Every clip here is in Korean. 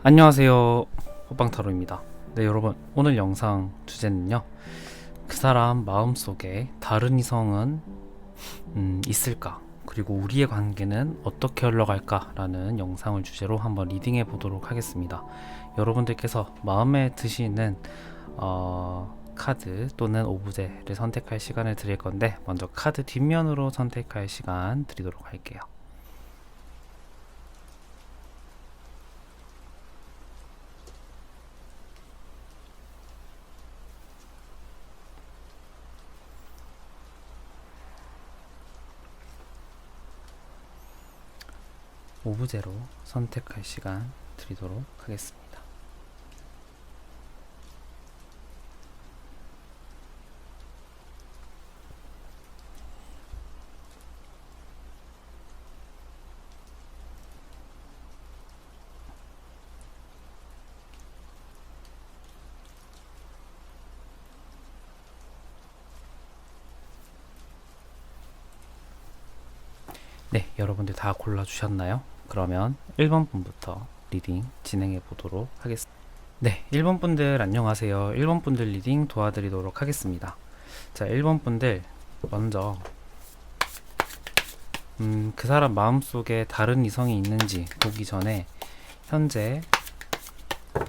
안녕하세요, 호빵타로입니다. 네, 여러분, 오늘 영상 주제는요, 그 사람 마음속에 다른 이성은 있을까? 그리고 우리의 관계는 어떻게 흘러갈까? 라는 영상을 주제로 한번 리딩해 보도록 하겠습니다. 여러분들께서 마음에 드시는 카드 또는 오브제를 선택할 시간을 드릴 건데, 먼저 카드 뒷면으로 선택할 시간 드리도록 할게요. 오브제로 선택할 시간 드리도록 하겠습니다. 네, 여러분들 다 골라주셨나요? 그러면 1번 분부터 리딩 진행해 보도록 하겠습니다. 네, 1번 분들 안녕하세요. 1번 분들 리딩 도와드리도록 하겠습니다. 자, 1번 분들 먼저 그 사람 마음속에 다른 이성이 있는지 보기 전에 현재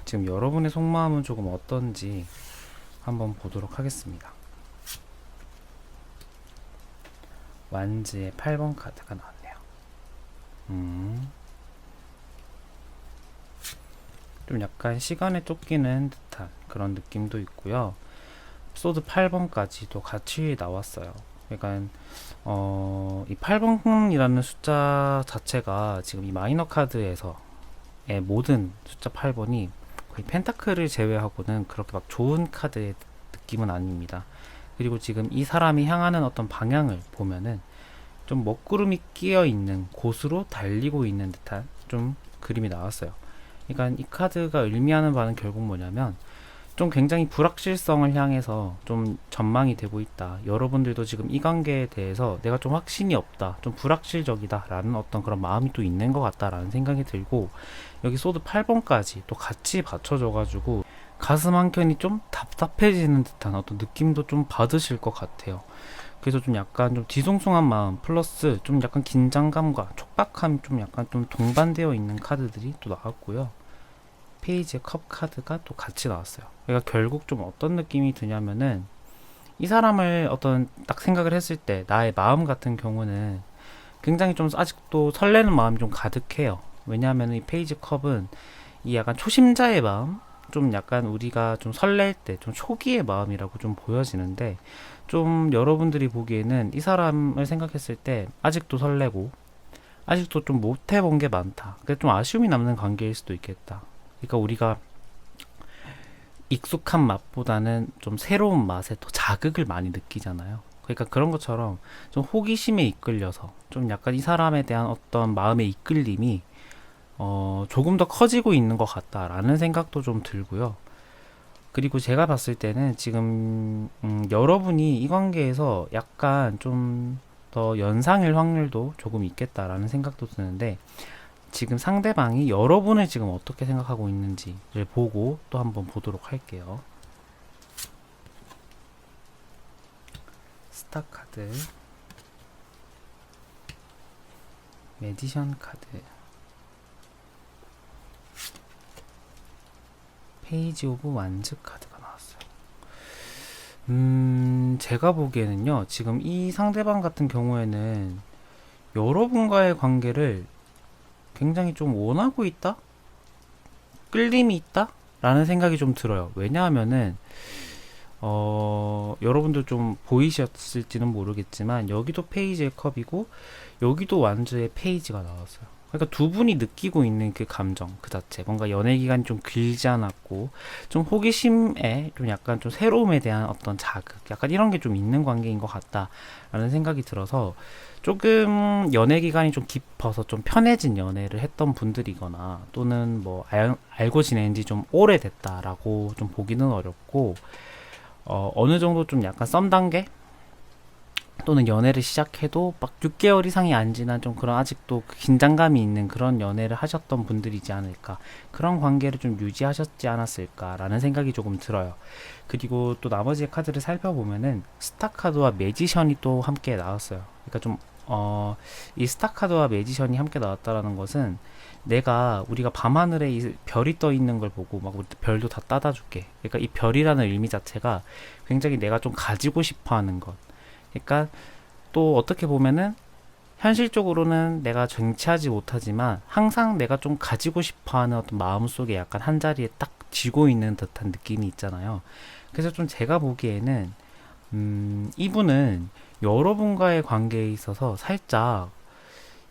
지금 여러분의 속마음은 조금 어떤지 한번 보도록 하겠습니다. 완즈의 8번 카드가 나왔네요. 좀 약간 시간에 쫓기는 듯한 그런 느낌도 있고요. 소드 8번까지도 같이 나왔어요. 그러니까 이 8번이라는 숫자 자체가 지금 이 마이너 카드에서의 모든 숫자 8번이 거의 펜타클을 제외하고는 그렇게 막 좋은 카드의 느낌은 아닙니다. 그리고 지금 이 사람이 향하는 어떤 방향을 보면은 좀 먹구름이 끼어 있는 곳으로 달리고 있는 듯한 좀 그림이 나왔어요. 그러니까 이 카드가 의미하는 바는 결국 뭐냐면 좀 굉장히 불확실성을 향해서 좀 전망이 되고 있다. 여러분들도 지금 이 관계에 대해서 내가 좀 확신이 없다. 좀 불확실적이다. 라는 어떤 그런 마음이 또 있는 것 같다라는 생각이 들고, 여기 소드 8번까지 또 같이 받쳐줘가지고 가슴 한켠이 좀 답답해지는 듯한 어떤 느낌도 좀 받으실 것 같아요. 그래서 좀 약간 좀 뒤숭숭한 마음 플러스 좀 약간 긴장감과 촉박함이 좀 약간 좀 동반되어 있는 카드들이 또 나왔고요. 페이지의 컵 카드가 또 같이 나왔어요. 그러니까 결국 좀 어떤 느낌이 드냐면은 이 사람을 어떤 딱 생각을 했을 때 나의 마음 같은 경우는 굉장히 좀 아직도 설레는 마음이 좀 가득해요. 왜냐하면 이 페이지 컵은 이 약간 초심자의 마음, 좀 약간 우리가 좀 설렐 때 좀 초기의 마음이라고 좀 보여지는데, 좀 여러분들이 보기에는 이 사람을 생각했을 때 아직도 설레고 아직도 좀 못 해본 게 많다. 그래서 좀 아쉬움이 남는 관계일 수도 있겠다. 그러니까 우리가 익숙한 맛보다는 좀 새로운 맛에 더 자극을 많이 느끼잖아요. 그러니까 그런 것처럼 좀 호기심에 이끌려서 좀 약간 이 사람에 대한 어떤 마음의 이끌림이 조금 더 커지고 있는 것 같다라는 생각도 좀 들고요. 그리고 제가 봤을 때는 지금 여러분이 이 관계에서 약간 좀 더 연상일 확률도 조금 있겠다라는 생각도 드는데, 지금 상대방이 여러분을 지금 어떻게 생각하고 있는지를 보고 또 한번 보도록 할게요. 스타 카드, 매지션 카드, 페이지 오브 완즈 카드가 나왔어요. 제가 보기에는요, 지금 이 상대방 같은 경우에는 여러분과의 관계를 굉장히 좀 원하고 있다? 끌림이 있다? 라는 생각이 좀 들어요. 왜냐하면은 여러분들 좀 보이셨을지는 모르겠지만 여기도 페이지의 컵이고 여기도 완주의 페이지가 나왔어요. 그러니까 두 분이 느끼고 있는 그 감정 그 자체, 뭔가 연애 기간이 좀 길지 않았고 좀 호기심에 좀 약간 좀 새로움에 대한 어떤 자극, 약간 이런 게 좀 있는 관계인 것 같다라는 생각이 들어서, 조금 연애 기간이 좀 깊어서 좀 편해진 연애를 했던 분들이거나 또는 뭐 알고 지낸 지 좀 오래됐다라고 좀 보기는 어렵고, 어느 정도 좀 약간 썸 단계? 또는 연애를 시작해도 막 6개월 이상이 안 지난 좀 그런 아직도 그 긴장감이 있는 그런 연애를 하셨던 분들이지 않을까. 그런 관계를 좀 유지하셨지 않았을까라는 생각이 조금 들어요. 그리고 또 나머지 카드를 살펴보면은 스타 카드와 매지션이 또 함께 나왔어요. 그러니까 좀, 이 스타 카드와 매지션이 함께 나왔다라는 것은 우리가 밤하늘에 이 별이 떠 있는 걸 보고 막 우리 별도 다 따다 줄게. 그러니까 이 별이라는 의미 자체가 굉장히 내가 좀 가지고 싶어 하는 것. 그러니까 또 어떻게 보면은 현실적으로는 내가 쟁취하지 못하지만 항상 내가 좀 가지고 싶어하는 어떤 마음속에 약간 한 자리에 딱 쥐고 있는 듯한 느낌이 있잖아요. 그래서 좀 제가 보기에는 이분은 여러분과의 관계에 있어서 살짝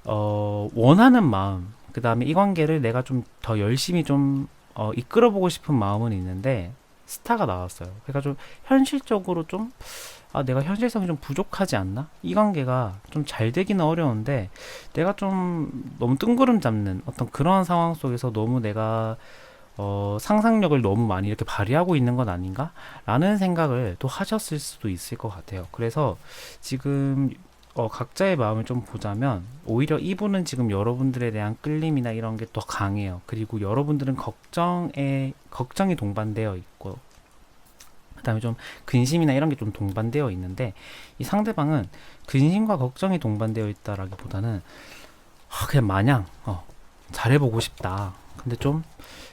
원하는 마음, 그 다음에 이 관계를 내가 좀 더 열심히 좀 이끌어보고 싶은 마음은 있는데 스타가 나왔어요. 그러니까 좀 현실적으로 좀 내가 현실성이 좀 부족하지 않나? 이 관계가 좀 잘 되기는 어려운데 내가 좀 너무 뜬구름 잡는 어떤 그런 상황 속에서 너무 내가 상상력을 너무 많이 이렇게 발휘하고 있는 건 아닌가? 라는 생각을 또 하셨을 수도 있을 것 같아요. 그래서 지금 각자의 마음을 좀 보자면 오히려 이분은 지금 여러분들에 대한 끌림이나 이런 게 더 강해요. 그리고 여러분들은 걱정이 동반되어 있고 그다음에 좀 근심이나 이런 게 좀 동반되어 있는데 이 상대방은 근심과 걱정이 동반되어 있다라기보다는 그냥 마냥 잘해보고 싶다. 근데 좀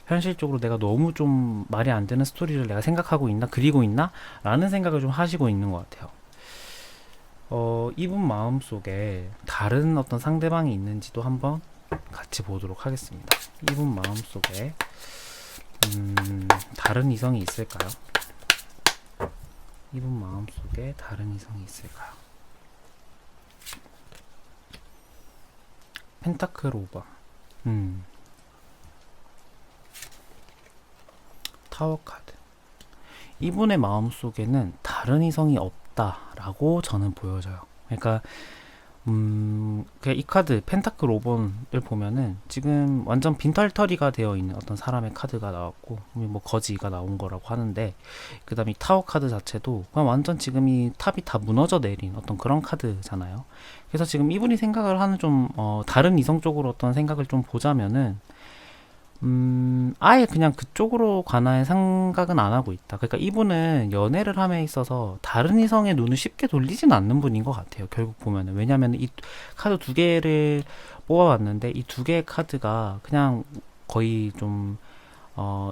현실적으로 내가 너무 좀 말이 안 되는 스토리를 내가 생각하고 있나 그리고 있나 라는 생각을 좀 하시고 있는 것 같아요. 이분 마음속에 다른 어떤 상대방이 있는지도 한번 같이 보도록 하겠습니다. 이분 마음속에 다른 이성이 있을까요? 이분 마음속에 다른 이성이 있을까요? 펜타클 오버. 타워 카드. 이분의 마음속에는 다른 이성이 없다라고 저는 보여져요. 그러니까 이 카드 펜타클 5번을 보면은 지금 완전 빈털터리가 되어 있는 어떤 사람의 카드가 나왔고 뭐 거지가 나온 거라고 하는데 그 다음에 이 타워 카드 자체도 그냥 완전 지금 이 탑이 다 무너져 내린 어떤 그런 카드잖아요. 그래서 지금 이분이 생각을 하는 좀 다른 이성적으로 어떤 생각을 좀 보자면은 아예 그냥 그쪽으로 관한 생각은 안 하고 있다. 그러니까 이분은 연애를 함에 있어서 다른 이성의 눈을 쉽게 돌리진 않는 분인 것 같아요. 결국 보면은. 왜냐면 이 카드 두 개를 뽑아봤는데 이 두 개의 카드가 그냥 거의 좀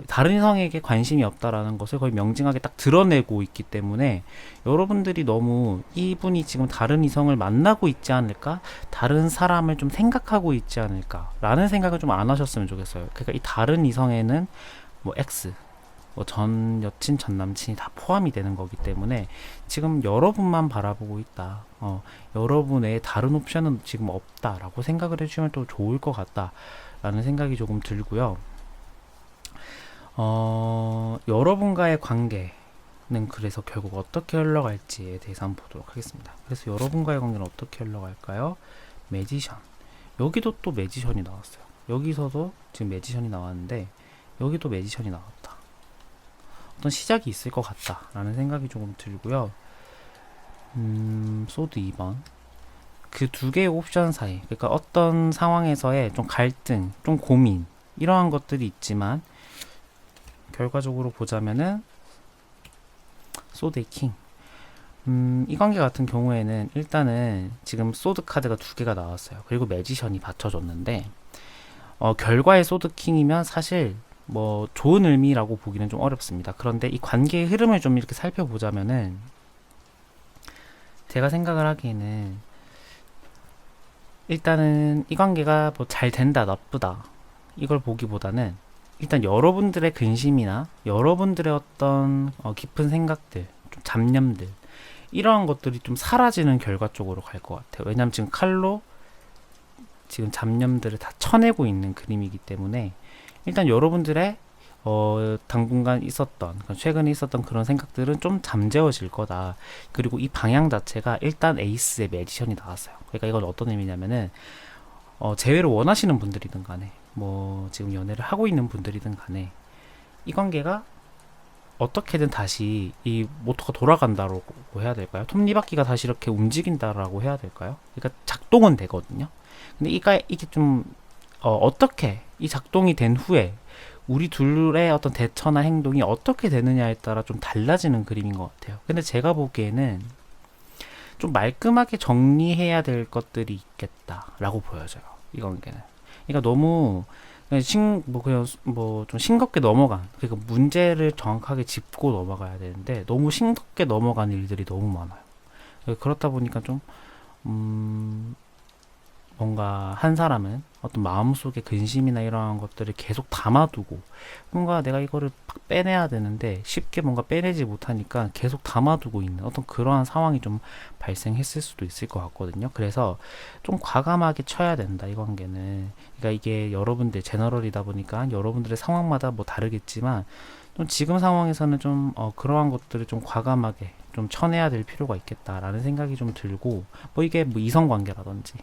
다른 이성에게 관심이 없다라는 것을 거의 명징하게 딱 드러내고 있기 때문에 여러분들이 너무 이분이 지금 다른 이성을 만나고 있지 않을까? 다른 사람을 좀 생각하고 있지 않을까? 라는 생각을 좀 안 하셨으면 좋겠어요. 그러니까 이 다른 이성에는 뭐 X, 뭐 전 여친, 전 남친이 다 포함이 되는 거기 때문에 지금 여러분만 바라보고 있다. 여러분의 다른 옵션은 지금 없다라고 생각을 해주시면 또 좋을 것 같다라는 생각이 조금 들고요. 여러분과의 관계는 그래서 결국 어떻게 흘러갈지에 대해서 한번 보도록 하겠습니다. 그래서 여러분과의 관계는 어떻게 흘러갈까요? 매지션. 여기도 또 매지션이 나왔어요. 여기서도 지금 매지션이 나왔는데 여기도 매지션이 나왔다. 어떤 시작이 있을 것 같다라는 생각이 조금 들고요. 소드 2번. 그 두 개의 옵션 사이, 그러니까 어떤 상황에서의 좀 갈등, 좀 고민 이러한 것들이 있지만 결과적으로 보자면은 소드의 킹. 이 관계 같은 경우에는 일단은 지금 소드 카드가 두 개가 나왔어요. 그리고 매지션이 받쳐줬는데 결과의 소드 킹이면 사실 뭐 좋은 의미라고 보기는 좀 어렵습니다. 그런데 이 관계의 흐름을 좀 이렇게 살펴보자면은 제가 생각을 하기에는 일단은 이 관계가 뭐 잘 된다 나쁘다 이걸 보기보다는 일단 여러분들의 근심이나 여러분들의 어떤 깊은 생각들, 좀 잡념들 이러한 것들이 좀 사라지는 결과 쪽으로 갈 것 같아요. 왜냐면 지금 칼로 지금 잡념들을 다 쳐내고 있는 그림이기 때문에 일단 여러분들의 당분간 있었던 최근에 있었던 그런 생각들은 좀 잠재워질 거다. 그리고 이 방향 자체가 일단 에이스의 매지션이 나왔어요. 그러니까 이건 어떤 의미냐면은 재회를 원하시는 분들이든 간에 뭐 지금 연애를 하고 있는 분들이든 간에 이 관계가 어떻게든 다시 이 모터가 돌아간다고 해야 될까요? 톱니바퀴가 다시 이렇게 움직인다라고 해야 될까요? 그러니까 작동은 되거든요. 근데 이게 좀 어떻게 이 작동이 된 후에 우리 둘의 어떤 대처나 행동이 어떻게 되느냐에 따라 좀 달라지는 그림인 것 같아요. 근데 제가 보기에는 좀 말끔하게 정리해야 될 것들이 있겠다라고 보여져요. 이 관계는. 그러니까 너무 그냥 그냥 뭐 좀 싱겁게 넘어간, 그러니까 문제를 정확하게 짚고 넘어가야 되는데 너무 싱겁게 넘어간 일들이 너무 많아요. 그렇다 보니까 좀 음, 뭔가 한 사람은 어떤 마음속에 근심이나 이러한 것들을 계속 담아두고 뭔가 내가 이거를 팍 빼내야 되는데 쉽게 뭔가 빼내지 못하니까 계속 담아두고 있는 어떤 그러한 상황이 좀 발생했을 수도 있을 것 같거든요. 그래서 좀 과감하게 쳐야 된다, 이 관계는. 그러니까 이게 여러분들 제너럴이다 보니까 여러분들의 상황마다 뭐 다르겠지만 좀 지금 상황에서는 좀 그러한 것들을 좀 과감하게 좀 쳐내야 될 필요가 있겠다라는 생각이 좀 들고, 뭐 이게 뭐 이성 관계라든지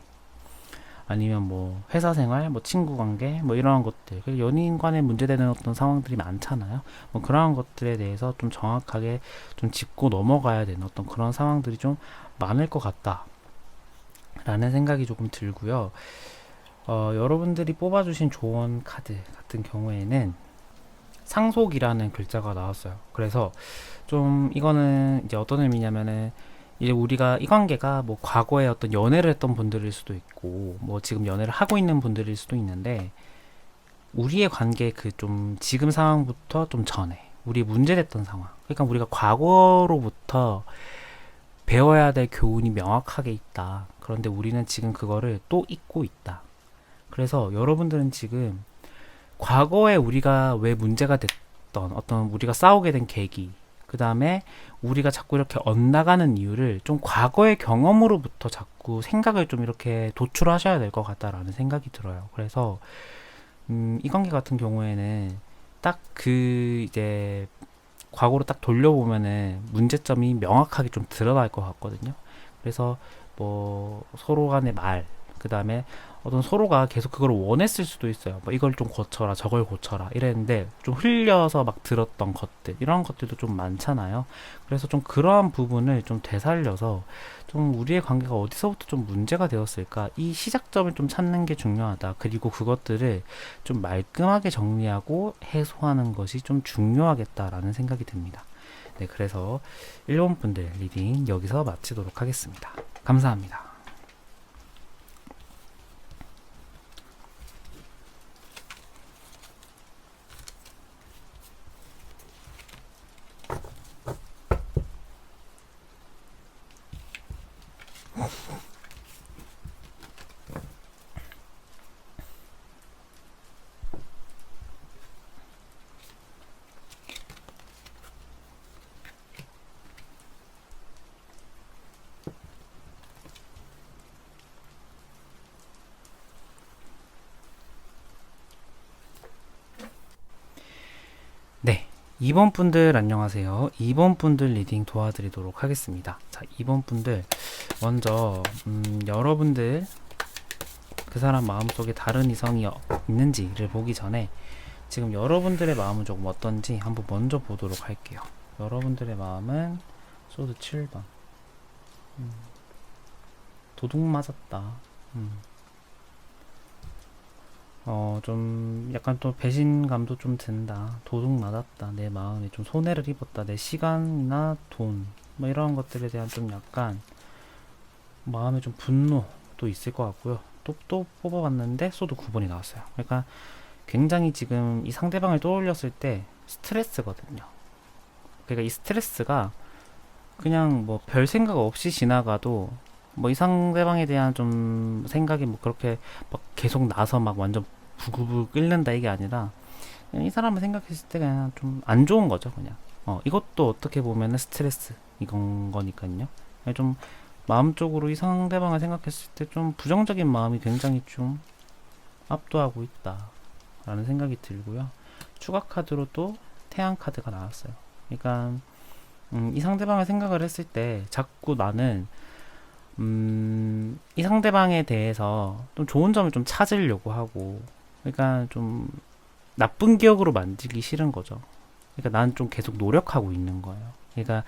아니면 뭐 회사 생활, 뭐 친구 관계, 뭐 이러한 것들, 그리고 연인 간에 문제되는 어떤 상황들이 많잖아요. 뭐 그러한 것들에 대해서 좀 정확하게 좀 짚고 넘어가야 되는 어떤 그런 상황들이 좀 많을 것 같다라는 생각이 조금 들고요. 여러분들이 뽑아주신 조언 카드 같은 경우에는 상속이라는 글자가 나왔어요. 그래서 좀 이거는 이제 어떤 의미냐면은 이제 우리가 이 관계가 뭐 과거에 어떤 연애를 했던 분들일 수도 있고 뭐 지금 연애를 하고 있는 분들일 수도 있는데, 우리의 관계 그 좀 지금 상황부터 좀 전에 우리 문제됐던 상황, 그러니까 우리가 과거로부터 배워야 될 교훈이 명확하게 있다. 그런데 우리는 지금 그거를 또 잊고 있다. 그래서 여러분들은 지금 과거에 우리가 왜 문제가 됐던 어떤 우리가 싸우게 된 계기, 그 다음에 우리가 자꾸 이렇게 엇나가는 이유를 좀 과거의 경험으로부터 자꾸 생각을 좀 이렇게 도출하셔야 될 것 같다라는 생각이 들어요. 그래서 이 관계 같은 경우에는 딱 그 이제 과거로 딱 돌려보면은 문제점이 명확하게 좀 드러날 것 같거든요. 그래서 뭐 서로 간의 말, 그 다음에 어떤 서로가 계속 그걸 원했을 수도 있어요. 뭐 이걸 좀 고쳐라, 저걸 고쳐라 이랬는데 좀 흘려서 막 들었던 것들, 이런 것들도 좀 많잖아요. 그래서 좀 그러한 부분을 좀 되살려서 좀 우리의 관계가 어디서부터 좀 문제가 되었을까, 이 시작점을 좀 찾는 게 중요하다. 그리고 그것들을 좀 말끔하게 정리하고 해소하는 것이 좀 중요하겠다라는 생각이 듭니다. 네, 그래서 1번 분들 리딩 여기서 마치도록 하겠습니다. 감사합니다. 네, 2번 분들 안녕하세요. 2번 분들 리딩 도와드리도록 하겠습니다. 자, 2번 분들 먼저 여러분들 그 사람 마음속에 다른 이성이 있는지를 보기 전에 지금 여러분들의 마음은 조금 어떤지 한번 먼저 보도록 할게요. 여러분들의 마음은 소드 7번. 도둑 맞았다. 좀 약간 또 배신감도 좀 든다. 도둑 맞았다. 내 마음에 좀 손해를 입었다. 내 시간이나 돈, 뭐 이런 것들에 대한 좀 약간 마음에 좀 분노도 있을 것 같고요. 또 뽑아봤는데 소드 9번이 나왔어요. 그러니까 굉장히 지금 이 상대방을 떠올렸을 때 스트레스거든요. 그러니까 이 스트레스가 그냥 뭐 별 생각 없이 지나가도 뭐 이 상대방에 대한 좀 생각이 뭐 그렇게 막 계속 나서 막 완전 부글부글 끓는다 이게 아니라 그냥 이 사람을 생각했을 때 그냥 좀 안 좋은 거죠, 그냥. 이것도 어떻게 보면은 스트레스 이건 거니까요. 좀 마음적으로 이 상대방을 생각했을 때 좀 부정적인 마음이 굉장히 좀 압도하고 있다라는 생각이 들고요. 추가 카드로 또 태양 카드가 나왔어요. 그러니까 이 상대방을 생각을 했을 때 자꾸 나는 이 상대방에 대해서 좀 좋은 점을 좀 찾으려고 하고, 그러니까 좀 나쁜 기억으로 만들기 싫은 거죠. 그러니까 난 좀 계속 노력하고 있는 거예요. 그러니까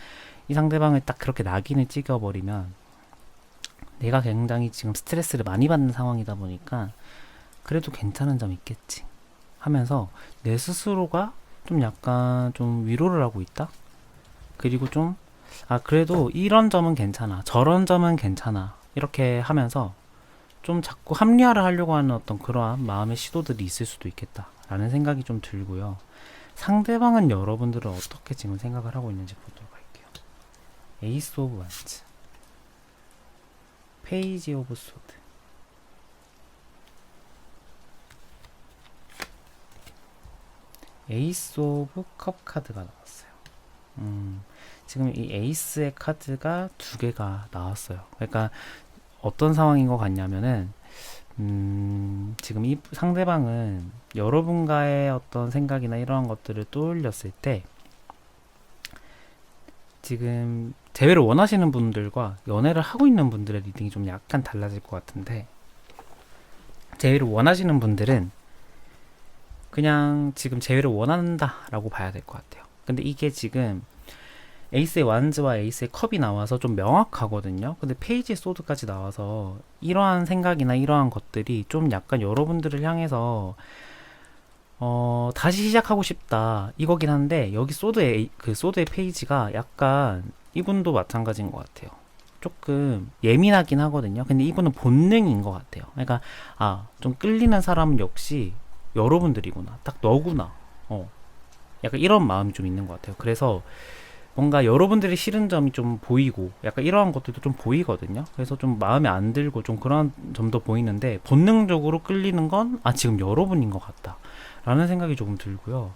이 상대방을 딱 그렇게 낙인을 찍어버리면 내가 굉장히 지금 스트레스를 많이 받는 상황이다 보니까 그래도 괜찮은 점 있겠지 하면서 내 스스로가 좀 약간 좀 위로를 하고 있다. 그리고 좀 그래도 이런 점은 괜찮아, 저런 점은 괜찮아, 이렇게 하면서 좀 자꾸 합리화를 하려고 하는 어떤 그러한 마음의 시도들이 있을 수도 있겠다 라는 생각이 좀 들고요. 상대방은 여러분들은 어떻게 지금 생각을 하고 있는지 보도록 할게요. 에이스 오브 완즈, 페이지 오브 소드, 에이스 오브 컵 카드가 나왔어요. 지금 이 에이스의 카드가 두 개가 나왔어요. 그러니까 어떤 상황인 것 같냐면은 지금 이 상대방은 여러분과의 어떤 생각이나 이러한 것들을 떠올렸을 때 지금 재회를 원하시는 분들과 연애를 하고 있는 분들의 리딩이 좀 약간 달라질 것 같은데, 재회를 원하시는 분들은 그냥 지금 재회를 원한다 라고 봐야 될 것 같아요. 근데 이게 지금 에이스의 완즈와 에이스의 컵이 나와서 좀 명확하거든요. 근데 페이지의 소드까지 나와서 이러한 생각이나 이러한 것들이 좀 약간 여러분들을 향해서 다시 시작하고 싶다 이거긴 한데, 여기 소드의 소드의 페이지가 약간 이분도 마찬가지인 것 같아요. 조금 예민하긴 하거든요. 근데 이분은 본능인 것 같아요. 그러니까 좀 끌리는 사람은 역시 여러분들이구나, 딱 너구나, 약간 이런 마음이 좀 있는 것 같아요. 그래서 뭔가 여러분들이 싫은 점이 좀 보이고 약간 이러한 것들도 좀 보이거든요. 그래서 좀 마음에 안 들고 좀 그런 점도 보이는데, 본능적으로 끌리는 건 지금 여러분인 것 같다 라는 생각이 조금 들고요.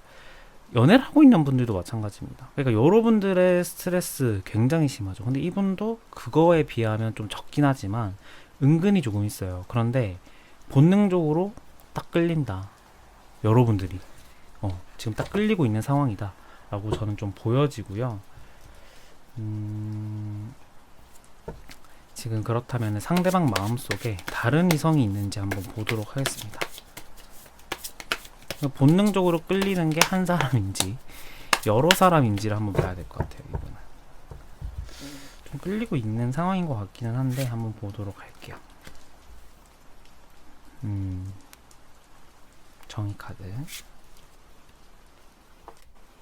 연애를 하고 있는 분들도 마찬가지입니다. 그러니까 여러분들의 스트레스 굉장히 심하죠. 근데 이분도 그거에 비하면 좀 적긴 하지만 은근히 조금 있어요. 그런데 본능적으로 딱 끌린다, 여러분들이 지금 딱 끌리고 있는 상황이다 라고 저는 좀 보여지고요. 지금 그렇다면 상대방 마음속에 다른 이성이 있는지 한번 보도록 하겠습니다. 본능적으로 끌리는 게 한 사람인지 여러 사람인지를 한번 봐야 될 것 같아요. 이거는 좀 끌리고 있는 상황인 것 같기는 한데 한번 보도록 할게요. 정의 카드,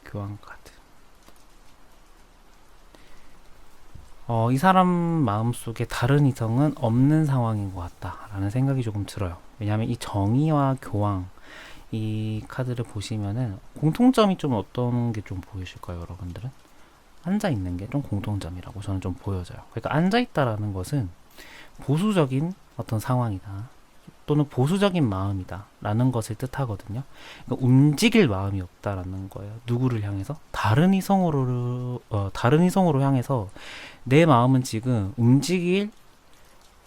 교환 카드. 이 사람 마음속에 다른 이성은 없는 상황인 것 같다라는 생각이 조금 들어요. 왜냐하면 이 정의와 교황, 이 카드를 보시면은 공통점이 좀 어떤 게 좀 보이실까요, 여러분들은? 앉아있는 게 좀 공통점이라고 저는 좀 보여져요. 그러니까 앉아있다라는 것은 보수적인 어떤 상황이다, 또는 보수적인 마음이다 라는 것을 뜻하거든요. 그러니까 움직일 마음이 없다라는 거예요. 누구를 향해서? 다른 이성으로 향해서 내 마음은 지금 움직일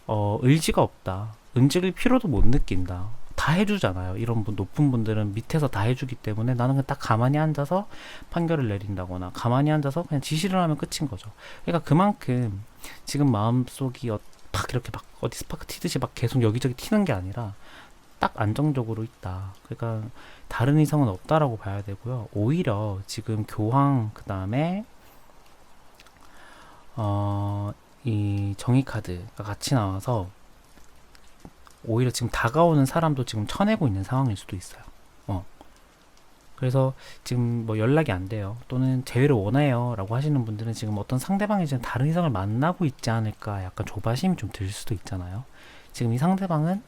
의지가 없다, 움직일 필요도 못 느낀다. 다 해주잖아요. 이런 높은 분들은 밑에서 다 해주기 때문에 나는 그냥 딱 가만히 앉아서 판결을 내린다거나 가만히 앉아서 그냥 지시를 하면 끝인 거죠. 그러니까 그만큼 지금 마음속이 막 이렇게 막 어디 스파크 튀듯이 막 계속 여기저기 튀는 게 아니라 딱 안정적으로 있다. 그러니까 다른 이성은 없다라고 봐야 되고요. 오히려 지금 교황, 그 다음에 이 정의 카드가 같이 나와서 오히려 지금 다가오는 사람도 지금 쳐내고 있는 상황일 수도 있어요. 그래서 지금 뭐 연락이 안 돼요, 또는 재회를 원해요 라고 하시는 분들은 지금 어떤 상대방이 지금 다른 이성을 만나고 있지 않을까, 약간 조바심이 좀 들 수도 있잖아요. 지금 이 상대방은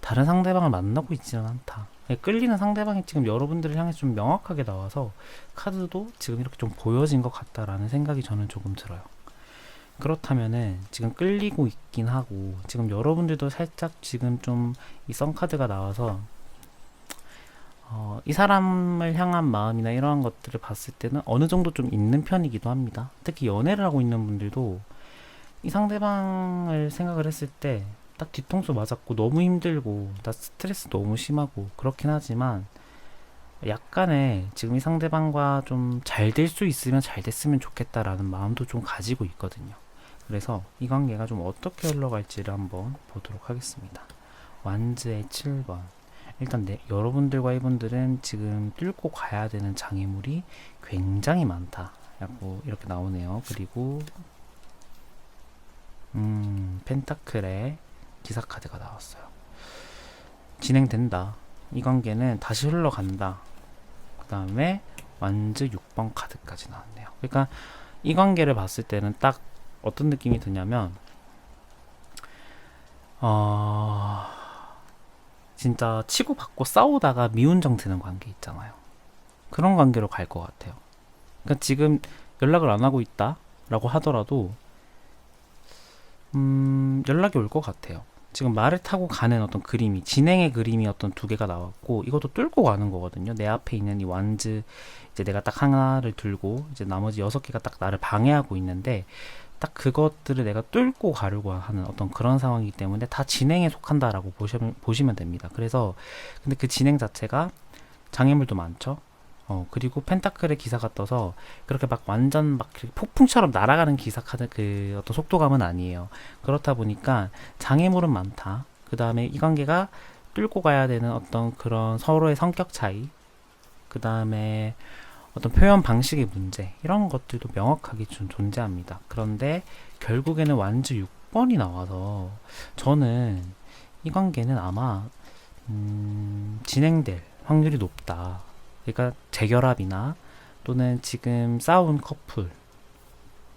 다른 상대방을 만나고 있지는 않다. 끌리는 상대방이 지금 여러분들을 향해 좀 명확하게 나와서 카드도 지금 이렇게 좀 보여진 것 같다라는 생각이 저는 조금 들어요. 그렇다면은 지금 끌리고 있긴 하고, 지금 여러분들도 살짝 지금 좀 이 썬카드가 나와서 이 사람을 향한 마음이나 이러한 것들을 봤을 때는 어느 정도 좀 있는 편이기도 합니다. 특히 연애를 하고 있는 분들도 이 상대방을 생각을 했을 때 딱 뒤통수 맞았고 너무 힘들고 나 스트레스 너무 심하고 그렇긴 하지만, 약간의 지금 이 상대방과 좀 잘 될 수 있으면 잘 됐으면 좋겠다라는 마음도 좀 가지고 있거든요. 그래서 이 관계가 좀 어떻게 흘러갈지를 한번 보도록 하겠습니다. 완즈의 7번, 일단 여러분들과 이분들은 지금 뚫고 가야 되는 장애물이 굉장히 많다 라고 이렇게 나오네요. 그리고 펜타클의 기사 카드가 나왔어요. 진행된다. 이 관계는 다시 흘러간다. 그 다음에 완즈 6번 카드까지 나왔네요. 그러니까 이 관계를 봤을 때는 딱 어떤 느낌이 드냐면 진짜 치고받고 싸우다가 미운정 드는 관계 있잖아요. 그런 관계로 갈 것 같아요. 그러니까 지금 연락을 안 하고 있다 라고 하더라도 연락이 올 것 같아요. 지금 말을 타고 가는 어떤 그림이, 진행의 그림이 어떤 두 개가 나왔고, 이것도 뚫고 가는 거거든요. 내 앞에 있는 이 완즈, 이제 내가 딱 하나를 들고, 이제 나머지 6개가 딱 나를 방해하고 있는데, 딱 그것들을 내가 뚫고 가려고 하는 어떤 그런 상황이기 때문에 다 진행에 속한다라고 보시면 됩니다. 그래서, 근데 그 진행 자체가 장애물도 많죠. 그리고 펜타클의 기사가 떠서 그렇게 막 완전 막 폭풍처럼 날아가는 기사 카드 그 어떤 속도감은 아니에요. 그렇다 보니까 장애물은 많다. 그 다음에 이 관계가 뚫고 가야 되는 어떤 그런 서로의 성격 차이, 그 다음에 어떤 표현 방식의 문제, 이런 것들도 명확하게 좀 존재합니다. 그런데 결국에는 완즈 6번이 나와서 저는 이 관계는 아마 진행될 확률이 높다. 그러니까 재결합이나 또는 지금 싸운 커플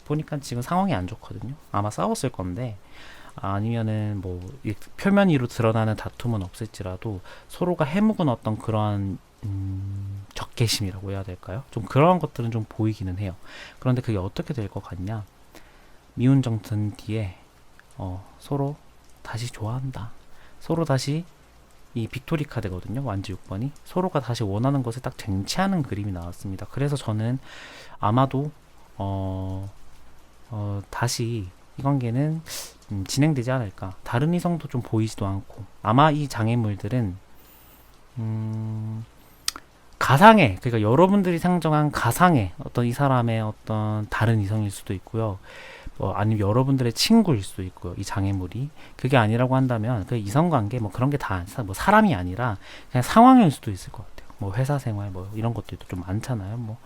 보니까 지금 상황이 안 좋거든요. 아마 싸웠을 건데 아니면은 뭐 표면 위로 드러나는 다툼은 없을지라도 서로가 해묵은 어떤 그러한 적개심이라고 해야 될까요? 좀 그런 것들은 좀 보이기는 해요. 그런데 그게 어떻게 될 것 같냐? 미운정 든 뒤에 서로 다시 좋아한다. 서로 다시 이 빅토리 카드거든요. 완즈 6번이 서로가 다시 원하는 것을 딱 쟁취하는 그림이 나왔습니다. 그래서 저는 아마도 다시 이 관계는 진행되지 않을까. 다른 이성도 좀 보이지도 않고 아마 이 장애물들은 가상의, 그러니까 여러분들이 상정한 가상의 어떤 이 사람의 어떤 다른 이성일 수도 있고요. 아니면 여러분들의 친구일 수도 있고요. 이 장애물이 그게 아니라고 한다면 그 이성관계 뭐 그런 게 다 뭐 사람이 아니라 그냥 상황일 수도 있을 것 같아요. 뭐 회사 생활 뭐 이런 것들도 좀 많잖아요. 뭐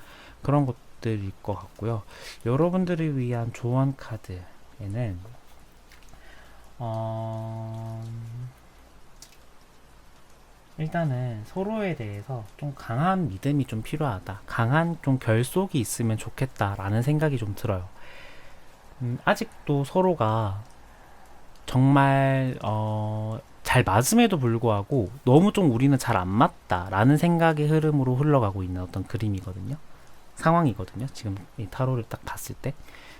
그런 것들일 것 같고요. 여러분들을 위한 조언 카드에는 일단은 서로에 대해서 좀 강한 믿음이 좀 필요하다. 강한 좀 결속이 있으면 좋겠다라는 생각이 좀 들어요. 아직도 서로가 정말 잘 맞음에도 불구하고 너무 좀 우리는 잘 안 맞다라는 생각의 흐름으로 흘러가고 있는 어떤 그림이거든요. 상황이거든요. 지금 이 타로를 딱 봤을 때.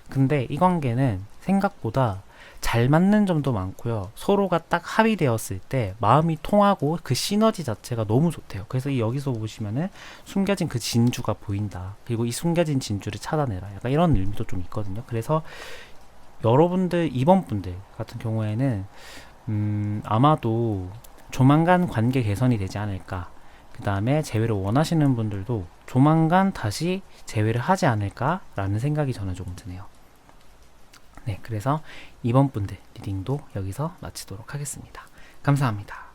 근데 이 관계는 생각보다 잘 맞는 점도 많고요. 서로가 딱 합의되었을 때 마음이 통하고 그 시너지 자체가 너무 좋대요. 그래서 여기서 보시면은 숨겨진 그 진주가 보인다. 그리고 이 숨겨진 진주를 찾아내라. 약간 이런 의미도 좀 있거든요. 그래서 여러분들, 이번 분들 같은 경우에는 아마도 조만간 관계 개선이 되지 않을까. 그 다음에 재회를 원하시는 분들도 조만간 다시 재회를 하지 않을까라는 생각이 저는 조금 드네요. 네, 그래서 이번 분들 리딩도 여기서 마치도록 하겠습니다. 감사합니다.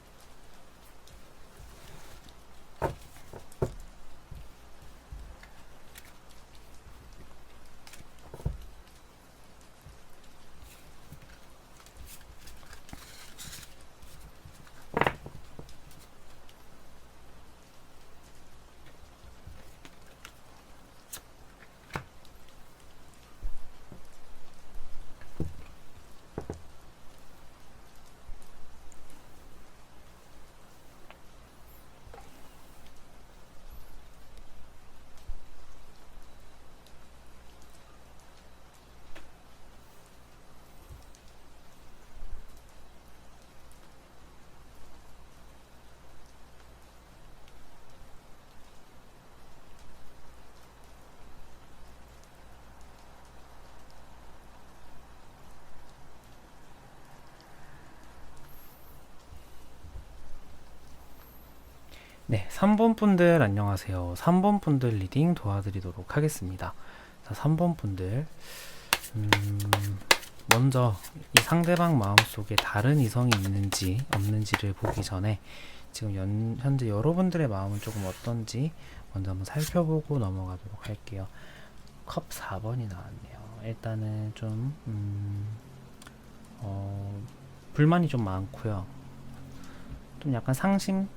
네, 3번 분들 안녕하세요. 3번 분들 리딩 도와드리도록 하겠습니다. 자, 3번 분들 먼저 이 상대방 마음속에 다른 이성이 있는지 없는지를 보기 전에 지금 현재 여러분들의 마음은 조금 어떤지 먼저 한번 살펴보고 넘어가도록 할게요. 컵 4번이 나왔네요. 일단은 좀 불만이 좀 많고요. 좀 약간 상심,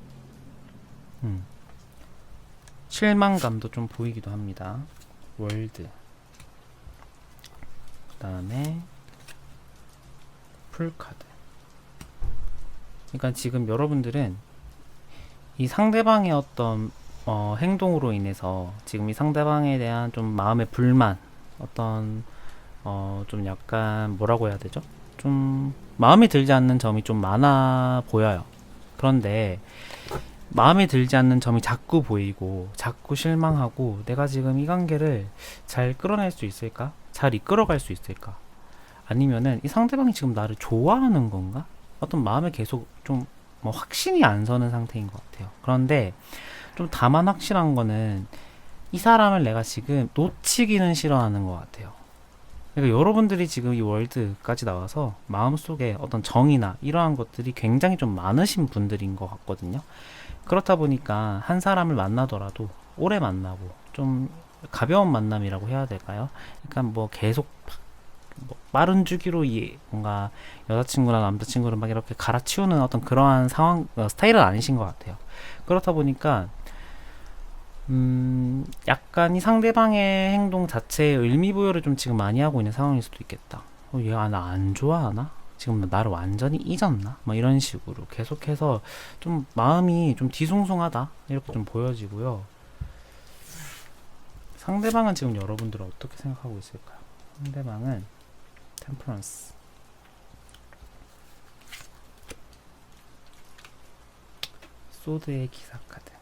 실망감도 좀 보이기도 합니다. 월드, 그 다음에 풀카드. 그러니까 지금 여러분들은 이 상대방의 어떤 행동으로 인해서 지금 이 상대방에 대한 좀 마음의 불만, 어떤 좀 약간 뭐라고 해야 되죠? 좀 마음에 들지 않는 점이 좀 많아 보여요. 그런데 마음에 들지 않는 점이 자꾸 보이고 자꾸 실망하고, 내가 지금 이 관계를 잘 끌어낼 수 있을까? 잘 이끌어갈 수 있을까? 아니면은 이 상대방이 지금 나를 좋아하는 건가? 어떤 마음에 계속 좀 뭐 확신이 안 서는 상태인 것 같아요. 그런데 좀 다만 확실한 거는 이 사람을 내가 지금 놓치기는 싫어하는 것 같아요. 그러니까 여러분들이 지금 이 월드까지 나와서 마음속에 어떤 정이나 이러한 것들이 굉장히 좀 많으신 분들인 것 같거든요. 그렇다 보니까 한 사람을 만나더라도 오래 만나고 좀 가벼운 만남이라고 해야 될까요? 그러니까 뭐 계속 뭐 빠른 주기로 뭔가 여자친구나 남자친구를 막 이렇게 갈아치우는 어떤 그러한 상황, 스타일은 아니신 것 같아요. 그렇다 보니까 약간 이 상대방의 행동 자체에 의미부여를 좀 지금 많이 하고 있는 상황일 수도 있겠다. 얘가 나 안 좋아하나? 지금 나를 완전히 잊었나? 뭐 이런 식으로 계속해서 좀 마음이 좀 뒤숭숭하다 이렇게 좀 보여지고요. 상대방은 지금 여러분들은 어떻게 생각하고 있을까요? 상대방은 템퍼런스, 소드의 기사 카드,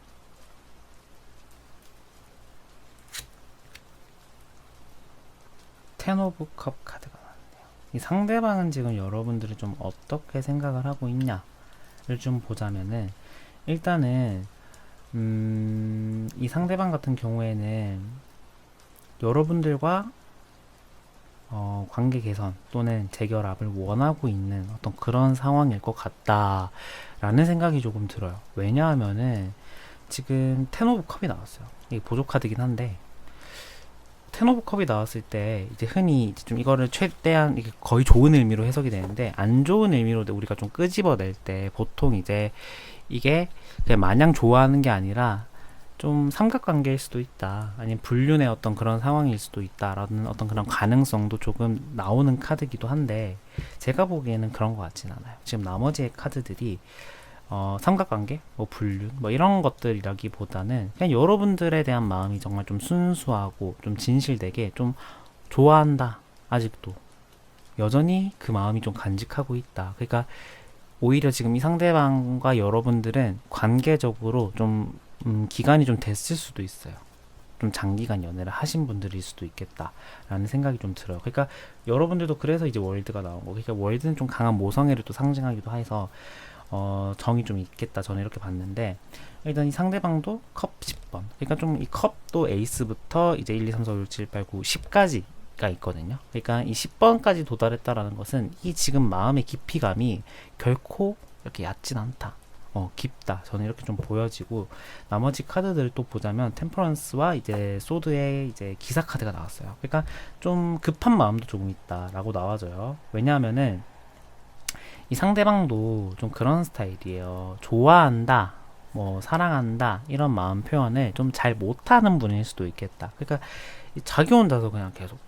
텐 오브 컵 카드가 나왔네요. 이 상대방은 지금 여러분들이 좀 어떻게 생각을 하고 있냐를 좀 보자면은, 일단은 이 상대방 같은 경우에는 여러분들과 관계 개선 또는 재결합을 원하고 있는 어떤 그런 상황일 것 같다라는 생각이 조금 들어요. 왜냐하면은 지금 텐 오브 컵이 나왔어요. 이게 보조 카드긴 한데, 텐 오브 컵이 나왔을 때 이제 흔히 이제 좀 이거를 최대한 이게 거의 좋은 의미로 해석이 되는데, 안 좋은 의미로 우리가 좀 끄집어낼 때 보통 이제 이게 그냥 마냥 좋아하는 게 아니라 좀 삼각관계일 수도 있다, 아니면 불륜의 어떤 그런 상황일 수도 있다라는 어떤 그런 가능성도 조금 나오는 카드기도 한데, 제가 보기에는 그런 것 같진 않아요. 지금 나머지의 카드들이 삼각관계, 뭐 불륜, 뭐 이런 것들이라기보다는 그냥 여러분들에 대한 마음이 정말 좀 순수하고 좀 진실되게 좀 좋아한다, 아직도 여전히 그 마음이 좀 간직하고 있다. 그러니까 오히려 지금 이 상대방과 여러분들은 관계적으로 좀 기간이 좀 됐을 수도 있어요. 좀 장기간 연애를 하신 분들일 수도 있겠다라는 생각이 좀 들어요. 그러니까 여러분들도 그래서 이제 월드가 나온 거. 그러니까 월드는 좀 강한 모성애를 또 상징하기도 해서 정이 좀 있겠다, 저는 이렇게 봤는데, 일단 이 상대방도 컵 10번. 그러니까 좀 이 컵도 에이스부터 이제 1, 2, 3, 4, 5, 6, 7, 8, 9, 10까지가 있거든요. 그러니까 이 10번까지 도달했다라는 것은 이 지금 마음의 깊이감이 결코 이렇게 얕진 않다. 깊다. 저는 이렇게 좀 보여지고, 나머지 카드들을 또 보자면 템퍼런스와 이제 소드의 이제 기사 카드가 나왔어요. 그러니까 좀 급한 마음도 조금 있다라고 나와져요. 왜냐하면은 이 상대방도 좀 그런 스타일이에요. 좋아한다, 뭐 사랑한다 이런 마음 표현을 좀 잘 못하는 분일 수도 있겠다. 그러니까 자기 혼자서 그냥 계속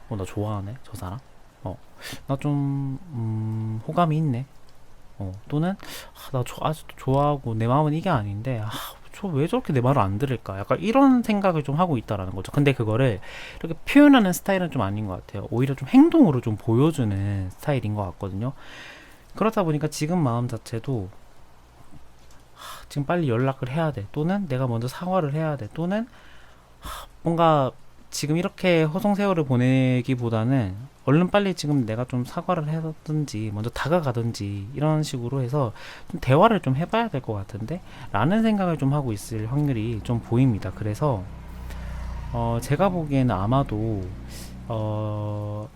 나 좋아하네 저 사람, 나 좀 호감이 있네, 또는 나 아직도 좋아하고 내 마음은 이게 아닌데 저 왜 저렇게 내 말을 안 들을까, 약간 이런 생각을 좀 하고 있다라는 거죠. 근데 그거를 이렇게 표현하는 스타일은 좀 아닌 것 같아요. 오히려 좀 행동으로 좀 보여주는 스타일인 것 같거든요. 그렇다 보니까 지금 마음 자체도 지금 빨리 연락을 해야 돼, 또는 내가 먼저 사과를 해야 돼, 또는 뭔가 지금 이렇게 허송세월을 보내기보다는 얼른 빨리 지금 내가 좀 사과를 하든지 먼저 다가가든지 이런 식으로 해서 좀 대화를 좀 해봐야 될 것 같은데 라는 생각을 좀 하고 있을 확률이 좀 보입니다. 그래서 제가 보기에는 아마도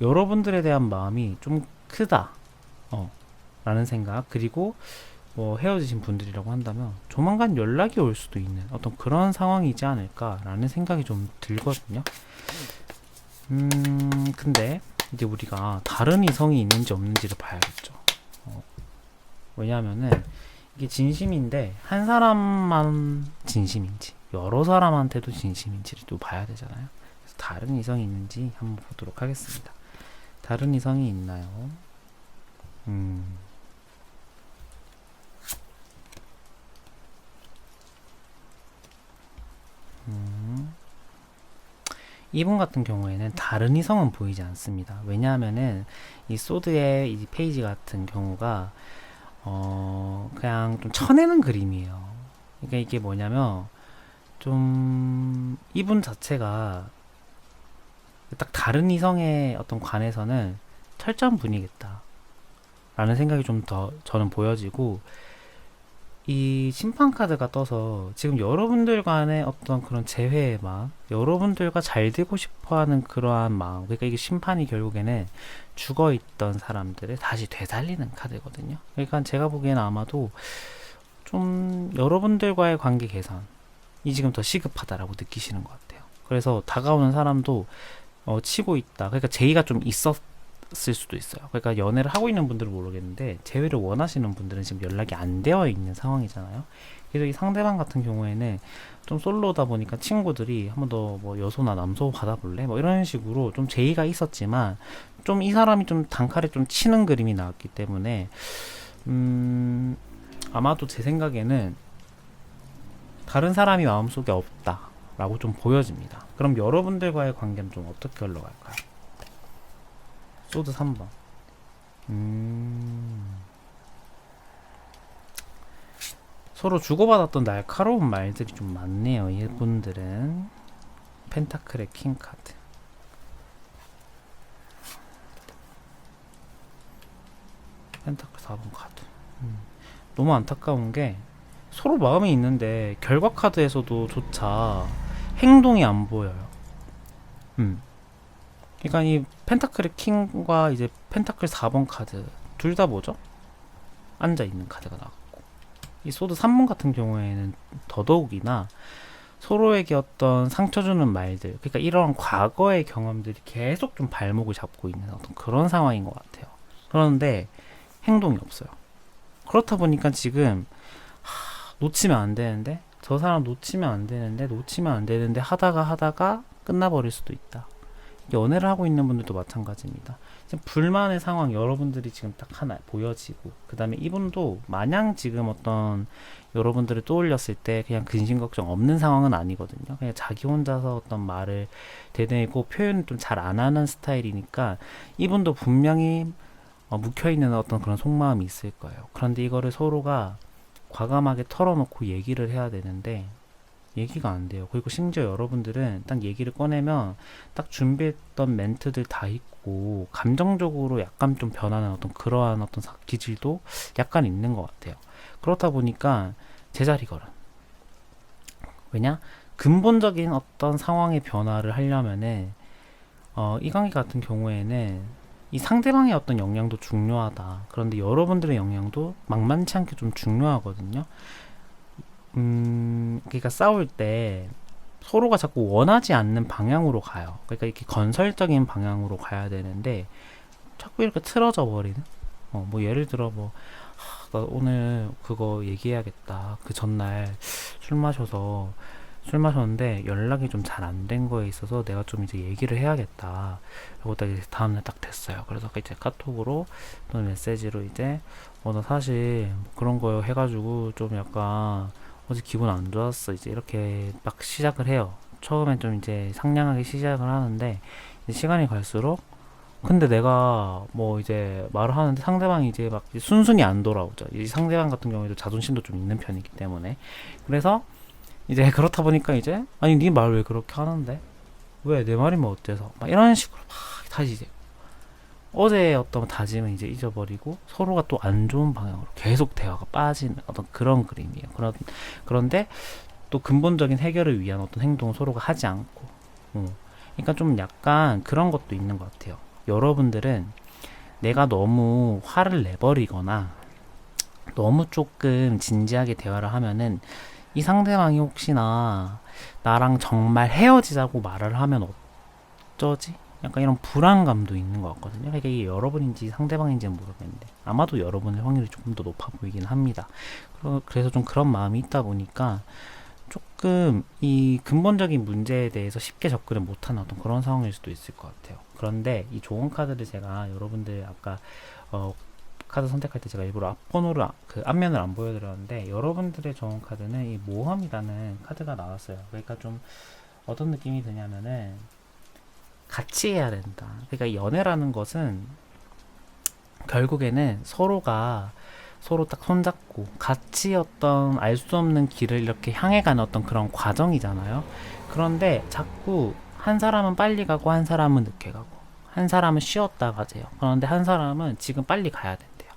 여러분들에 대한 마음이 좀 크다 라는 생각, 그리고 뭐 헤어지신 분들이라고 한다면 조만간 연락이 올 수도 있는 어떤 그런 상황이지 않을까라는 생각이 좀 들거든요. 근데 이제 우리가 다른 이성이 있는지 없는지를 봐야겠죠. 왜냐하면은 이게 진심인데 한 사람만 진심인지 여러 사람한테도 진심인지를 또 봐야 되잖아요. 그래서 다른 이성이 있는지 한번 보도록 하겠습니다. 다른 이성이 있나요? 이분 같은 경우에는 다른 이성은 보이지 않습니다. 왜냐하면은 이 소드의 이 페이지 같은 경우가 그냥 좀 쳐내는 그림이에요. 그러니까 이게 뭐냐면 좀 이분 자체가 딱 다른 이성의 어떤 관해서는 철저한 분이겠다 라는 생각이 좀 더 저는 보여지고, 이 심판 카드가 떠서 지금 여러분들 간의 어떤 그런 재회의 마음, 여러분들과 잘 되고 싶어 하는 그러한 마음, 그러니까 이게 심판이 결국에는 죽어있던 사람들을 다시 되살리는 카드거든요. 그러니까 제가 보기에는 아마도 좀 여러분들과의 관계 개선이 지금 더 시급하다라고 느끼시는 것 같아요. 그래서 다가오는 사람도 치고 있다. 그러니까 제의가 좀 있었을 수도 있어요. 그러니까 연애를 하고 있는 분들은 모르겠는데 재회를 원하시는 분들은 지금 연락이 안 되어 있는 상황이잖아요. 그래서 이 상대방 같은 경우에는 좀 솔로다 보니까 친구들이 한 번 더 뭐 여소나 남소 받아볼래? 뭐 이런 식으로 좀 제의가 있었지만 좀 이 사람이 좀 단칼에 좀 치는 그림이 나왔기 때문에 아마도 제 생각에는 다른 사람이 마음속에 없다 라고 좀 보여집니다. 그럼 여러분들과의 관계는 좀 어떻게 흘러갈까요? 소드 3번. 서로 주고받았던 날카로운 말들이 좀 많네요. 이분들은. 펜타클의 킹 카드. 펜타클 4번 카드. 너무 안타까운 게 서로 마음이 있는데 결과 카드에서도 조차 행동이 안 보여요. 그러니까 이 펜타클의 킹과 이제 펜타클 4번 카드 둘 다 뭐죠? 앉아 있는 카드가 나왔고, 이 소드 3번 같은 경우에는 더더욱이나 서로에게 어떤 상처 주는 말들, 그러니까 이런 과거의 경험들이 계속 좀 발목을 잡고 있는 어떤 그런 상황인 것 같아요. 그런데 행동이 없어요. 그렇다 보니까 지금 놓치면 안 되는데, 저 사람 놓치면 안 되는데 하다가 끝나버릴 수도 있다. 연애를 하고 있는 분들도 마찬가지입니다. 지금 불만의 상황 여러분들이 지금 딱 하나 보여지고, 그 다음에 이분도 마냥 지금 어떤 여러분들을 떠올렸을 때 그냥 근심 걱정 없는 상황은 아니거든요. 그냥 자기 혼자서 어떤 말을 대내고 표현을 좀 잘 안 하는 스타일이니까 이분도 분명히 묵혀있는 어떤 그런 속마음이 있을 거예요. 그런데 이거를 서로가 과감하게 털어놓고 얘기를 해야 되는데 얘기가 안 돼요. 그리고 심지어 여러분들은 딱 얘기를 꺼내면 딱 준비했던 멘트들 다 있고 감정적으로 약간 좀 변하는 어떤 그러한 어떤 기질도 약간 있는 것 같아요. 그렇다 보니까 제자리걸음. 왜냐? 근본적인 어떤 상황의 변화를 하려면은 이 관계 같은 경우에는 이 상대방의 어떤 영향도 중요하다. 그런데 여러분들의 영향도 만만치 않게 좀 중요하거든요. 그러니까 싸울 때 서로가 자꾸 원하지 않는 방향으로 가요. 그러니까 이렇게 건설적인 방향으로 가야 되는데 자꾸 이렇게 틀어져 버리는. 뭐 예를 들어 나 오늘 그거 얘기해야겠다. 그 전날 술 마셨는데 연락이 좀 잘 안 된 거에 있어서 내가 좀 이제 얘기를 해야겠다. 그리고 딱 이제 다음날 딱 됐어요. 그래서 이제 카톡으로 또는 메시지로 이제 나 사실 그런 거 해가지고 좀 약간 어제 기분 안 좋았어. 이제 이렇게 막 시작을 해요. 처음엔 좀 이제 상냥하게 시작을 하는데 이제 시간이 갈수록 근데 내가 뭐 이제 말을 하는데 상대방이 이제 막 순순히 안 돌아오죠. 이 상대방 같은 경우에도 자존심도 좀 있는 편이기 때문에. 그래서 이제 그렇다 보니까 이제 아니 네 말 왜 그렇게 하는데? 왜 내 말이면 어때서? 막 이런 식으로 막 다시 이제 어제의 어떤 다짐은 이제 잊어버리고 서로가 또 안 좋은 방향으로 계속 대화가 빠지는 어떤 그런 그림이에요. 그런데 또 근본적인 해결을 위한 어떤 행동을 서로가 하지 않고, 그러니까 좀 약간 그런 것도 있는 것 같아요. 여러분들은 내가 너무 화를 내버리거나 너무 조금 진지하게 대화를 하면은 이 상대방이 혹시나 나랑 정말 헤어지자고 말을 하면 어쩌지? 약간 이런 불안감도 있는 것 같거든요. 그러니까 이게 여러분인지 상대방인지는 모르겠는데 아마도 여러분의 확률이 조금 더 높아 보이긴 합니다. 그래서 좀 그런 마음이 있다 보니까 조금 이 근본적인 문제에 대해서 쉽게 접근을 못하는 어떤 그런 상황일 수도 있을 것 같아요. 그런데 이 좋은 카드를 제가 여러분들 아까 카드 선택할 때 제가 일부러 앞번호를 그 앞면을 안 보여드렸는데 여러분들의 좋은 카드는 이 모험이라는 카드가 나왔어요. 그러니까 좀 어떤 느낌이 드냐면은 같이 해야 된다. 그러니까 이 연애라는 것은 결국에는 서로가 서로 딱 손잡고 같이 어떤 알 수 없는 길을 이렇게 향해 가는 어떤 그런 과정이잖아요. 그런데 자꾸 한 사람은 빨리 가고 한 사람은 늦게 가고 한 사람은 쉬었다 가세요. 그런데 한 사람은 지금 빨리 가야 된대요.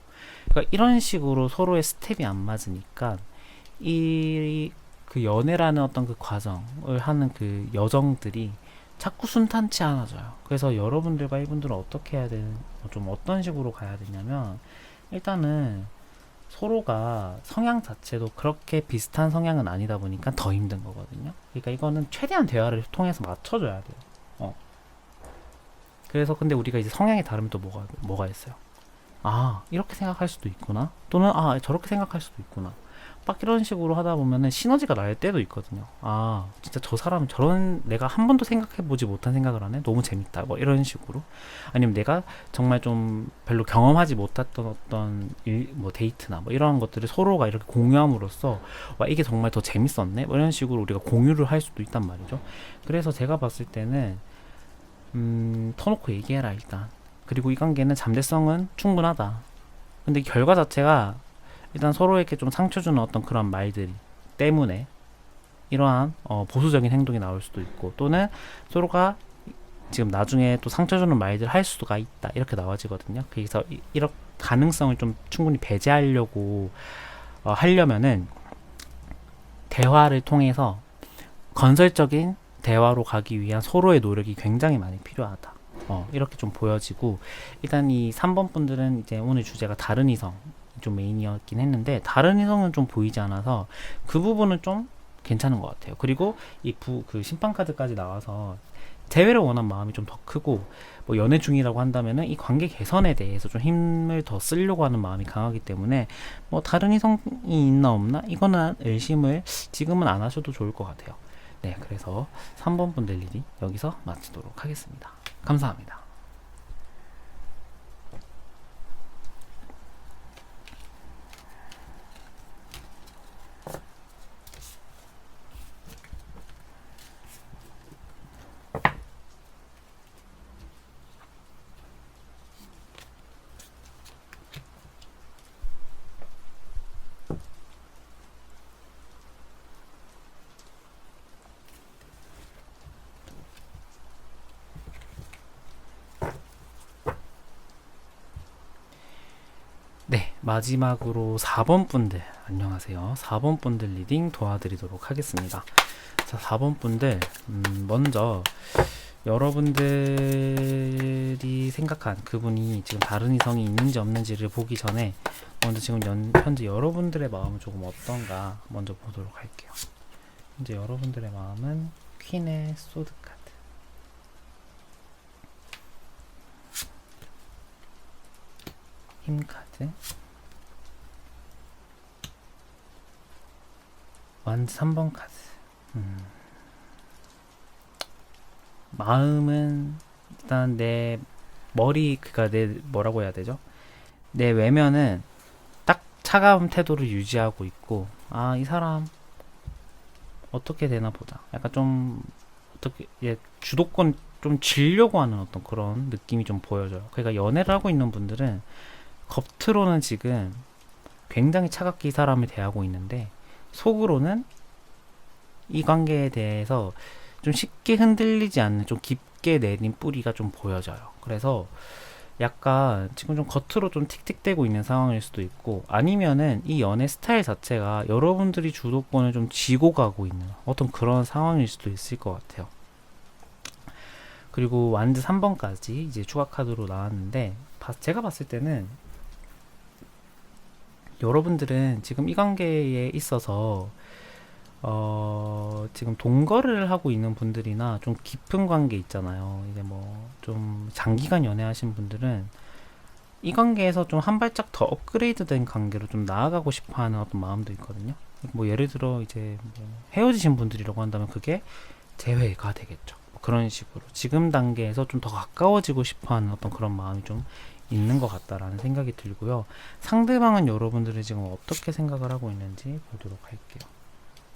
그러니까 이런 식으로 서로의 스텝이 안 맞으니까 이 그 연애라는 어떤 그 과정을 하는 그 여정들이 자꾸 순탄치 않아져요. 그래서 여러분들과 이분들은 어떻게 해야 되는, 좀 어떤 식으로 가야 되냐면, 일단은 서로가 성향 자체도 그렇게 비슷한 성향은 아니다 보니까 더 힘든 거거든요. 그러니까 이거는 최대한 대화를 통해서 맞춰줘야 돼요. 어. 그래서 근데 우리가 이제 성향이 다르면 또 뭐가 있어요? 아, 이렇게 생각할 수도 있구나. 또는 아, 저렇게 생각할 수도 있구나. 막 이런 식으로 하다 보면은 시너지가 날 때도 있거든요. 아, 진짜 저 사람은 저런 내가 한 번도 생각해보지 못한 생각을 하네. 너무 재밌다. 뭐 이런 식으로. 아니면 내가 정말 좀 별로 경험하지 못했던 어떤 뭐 데이트나 뭐 이런 것들을 서로가 이렇게 공유함으로써 와, 이게 정말 더 재밌었네. 뭐 이런 식으로 우리가 공유를 할 수도 있단 말이죠. 그래서 제가 봤을 때는 터놓고 얘기해라 일단. 그리고 이 관계는 잠재성은 충분하다. 근데 결과 자체가 일단 서로에게 좀 상처 주는 어떤 그런 말들 때문에 이러한 보수적인 행동이 나올 수도 있고, 또는 서로가 지금 나중에 또 상처 주는 말들 할 수가 있다 이렇게 나와지거든요. 그래서 이런 가능성을 좀 충분히 배제하려고 하려면은 대화를 통해서 건설적인 대화로 가기 위한 서로의 노력이 굉장히 많이 필요하다. 이렇게 좀 보여지고, 일단 이 3번 분들은 이제 오늘 주제가 다른 이성 좀 메인이었긴 했는데 다른 이성은 좀 보이지 않아서 그 부분은 좀 괜찮은 것 같아요. 그리고 그 심판 카드까지 나와서 재회를 원한 마음이 좀 더 크고, 뭐 연애 중이라고 한다면은 이 관계 개선에 대해서 좀 힘을 더 쓰려고 하는 마음이 강하기 때문에 뭐 다른 이성이 있나 없나 이거는 의심을 지금은 안 하셔도 좋을 것 같아요. 네, 그래서 3번 분들 리딩 여기서 마치도록 하겠습니다. 감사합니다. 네, 마지막으로 4번 분들 안녕하세요. 4번 분들 리딩 도와드리도록 하겠습니다. 자, 4번 분들 먼저 여러분들이 생각한 그분이 지금 다른 이성이 있는지 없는지를 보기 전에 먼저 지금 현재 여러분들의 마음은 조금 어떤가 먼저 보도록 할게요. 현재 여러분들의 마음은 퀸의 소드 카드, 힘 카드, 완드 3번 카드. 마음은 일단 내 머리, 그니까 내 뭐라고 해야 되죠? 내 외면은 딱 차가운 태도를 유지하고 있고, 아, 이 사람 어떻게 되나 보자. 약간 좀 어떻게 주도권 좀 쥐려고 하는 어떤 그런 느낌이 좀 보여져요. 그러니까 연애를 하고 있는 분들은 겉으로는 지금 굉장히 차갑게 이 사람을 대하고 있는데 속으로는 이 관계에 대해서 좀 쉽게 흔들리지 않는 좀 깊게 내린 뿌리가 좀 보여져요. 그래서 약간 지금 좀 겉으로 좀 틱틱대고 있는 상황일 수도 있고, 아니면은 이 연애 스타일 자체가 여러분들이 주도권을 좀 쥐고 가고 있는 어떤 그런 상황일 수도 있을 것 같아요. 그리고 완드 3번까지 이제 추가 카드로 나왔는데 제가 봤을 때는 여러분들은 지금 이 관계에 있어서 지금 동거를 하고 있는 분들이나 좀 깊은 관계 있잖아요. 이제 뭐 좀 장기간 연애하신 분들은 이 관계에서 좀 한 발짝 더 업그레이드된 관계로 좀 나아가고 싶어 하는 어떤 마음도 있거든요. 뭐 예를 들어 이제 뭐 헤어지신 분들이라고 한다면 그게 재회가 되겠죠. 뭐 그런 식으로 지금 단계에서 좀 더 가까워지고 싶어 하는 어떤 그런 마음이 좀 있는 것 같다라는 생각이 들고요. 상대방은 여러분들이 지금 어떻게 생각을 하고 있는지 보도록 할게요.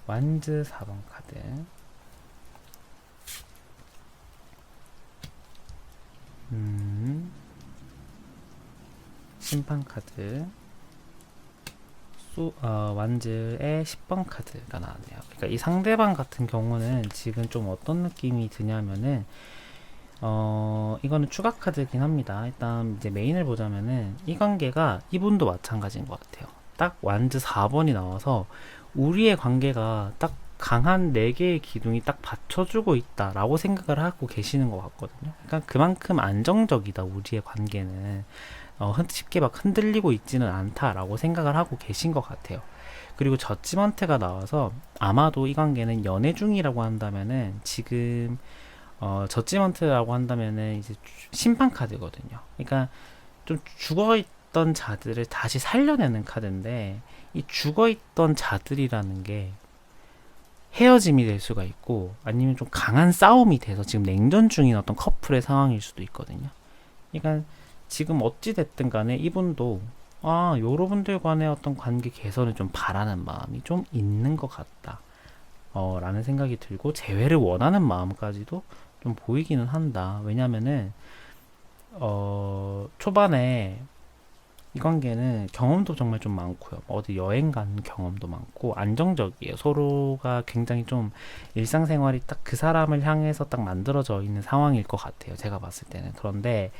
완즈 4번 카드. 심판 카드. 완즈의 10번 카드가 나왔네요. 그러니까 이 상대방 같은 경우는 지금 좀 어떤 느낌이 드냐면은 이거는 추가 카드긴 합니다. 일단 이제 메인을 보자면은 이 관계가 이분도 마찬가지인 것 같아요. 딱 완즈 4번이 나와서 우리의 관계가 딱 강한 4개의 기둥이 딱 받쳐주고 있다라고 생각을 하고 계시는 것 같거든요. 그러니까 그만큼 안정적이다, 우리의 관계는. 쉽게 막 흔들리고 있지는 않다라고 생각을 하고 계신 것 같아요. 그리고 저지먼트가 나와서 아마도 이 관계는 연애 중이라고 한다면은 지금 저지먼트라고 한다면은 이제 심판 카드거든요. 그러니까 좀 죽어있던 자들을 다시 살려내는 카드인데, 이 죽어있던 자들이라는 게 헤어짐이 될 수가 있고 아니면 좀 강한 싸움이 돼서 지금 냉전 중인 어떤 커플의 상황일 수도 있거든요. 그러니까 지금 어찌 됐든 간에 이분도 여러분들 간의 어떤 관계 개선을 좀 바라는 마음이 좀 있는 것 같다 라는 생각이 들고, 재회를 원하는 마음까지도 좀 보이기는 한다. 왜냐면은 초반에 이 관계는 경험도 정말 좀 많고요. 어디 여행 간 경험도 많고 안정적이에요. 서로가 굉장히 좀 일상생활이 딱 그 사람을 향해서 딱 만들어져 있는 상황일 것 같아요. 제가 봤을 때는. 그런데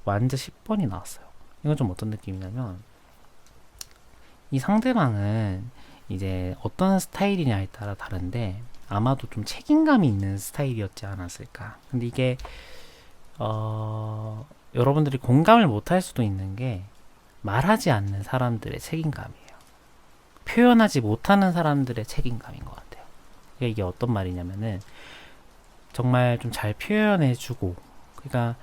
완전 10번이 나왔어요. 이건 좀 어떤 느낌이냐면, 이 상대방은 이제 어떤 스타일이냐에 따라 다른데 아마도 좀 책임감이 있는 스타일이었지 않았을까. 근데 이게 여러분들이 공감을 못할 수도 있는 게, 말하지 않는 사람들의 책임감이에요. 표현하지 못하는 사람들의 책임감인 것 같아요. 그러니까 이게 어떤 말이냐면은 정말 좀 잘 표현해주고, 그러니까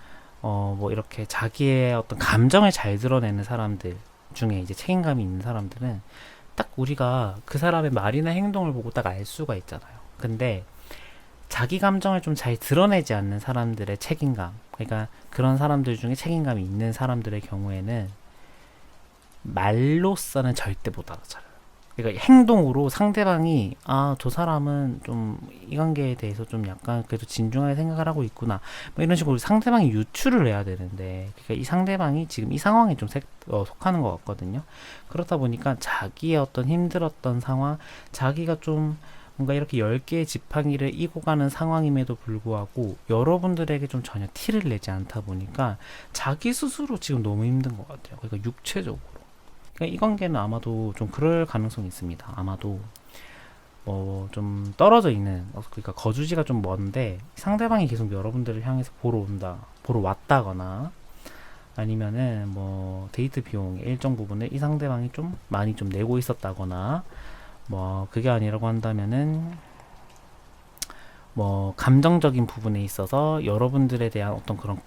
뭐 이렇게 자기의 어떤 감정을 잘 드러내는 사람들 중에 이제 책임감이 있는 사람들은 딱 우리가 그 사람의 말이나 행동을 보고 딱 알 수가 있잖아요. 근데 자기 감정을 좀 잘 드러내지 않는 사람들의 책임감, 그러니까 그런 사람들 중에 책임감이 있는 사람들의 경우에는 말로서는 절대 못 알아차려요. 그러니까 행동으로 상대방이 저 사람은 좀 이 관계에 대해서 좀 약간 그래도 진중하게 생각을 하고 있구나, 뭐 이런 식으로 상대방이 유추를 해야 되는데, 그러니까 이 상대방이 지금 이 상황에 좀 속하는 것 같거든요. 그렇다 보니까 자기의 어떤 힘들었던 상황, 자기가 좀 뭔가 이렇게 10개의 지팡이를 이고 가는 상황임에도 불구하고 여러분들에게 좀 전혀 티를 내지 않다 보니까 자기 스스로 지금 너무 힘든 것 같아요. 그러니까 육체적으로. 그러니까 이 관계는 아마도 좀 그럴 가능성이 있습니다. 아마도 좀 떨어져 있는, 그러니까 거주지가 좀 먼데 상대방이 계속 여러분들을 향해서 보러 왔다거나, 아니면은 뭐 데이트 비용 일정 부분을 이 상대방이 좀 많이 좀 내고 있었다거나, 뭐 그게 아니라고 한다면은 뭐 감정적인 부분에 있어서 여러분들에 대한 어떤 그런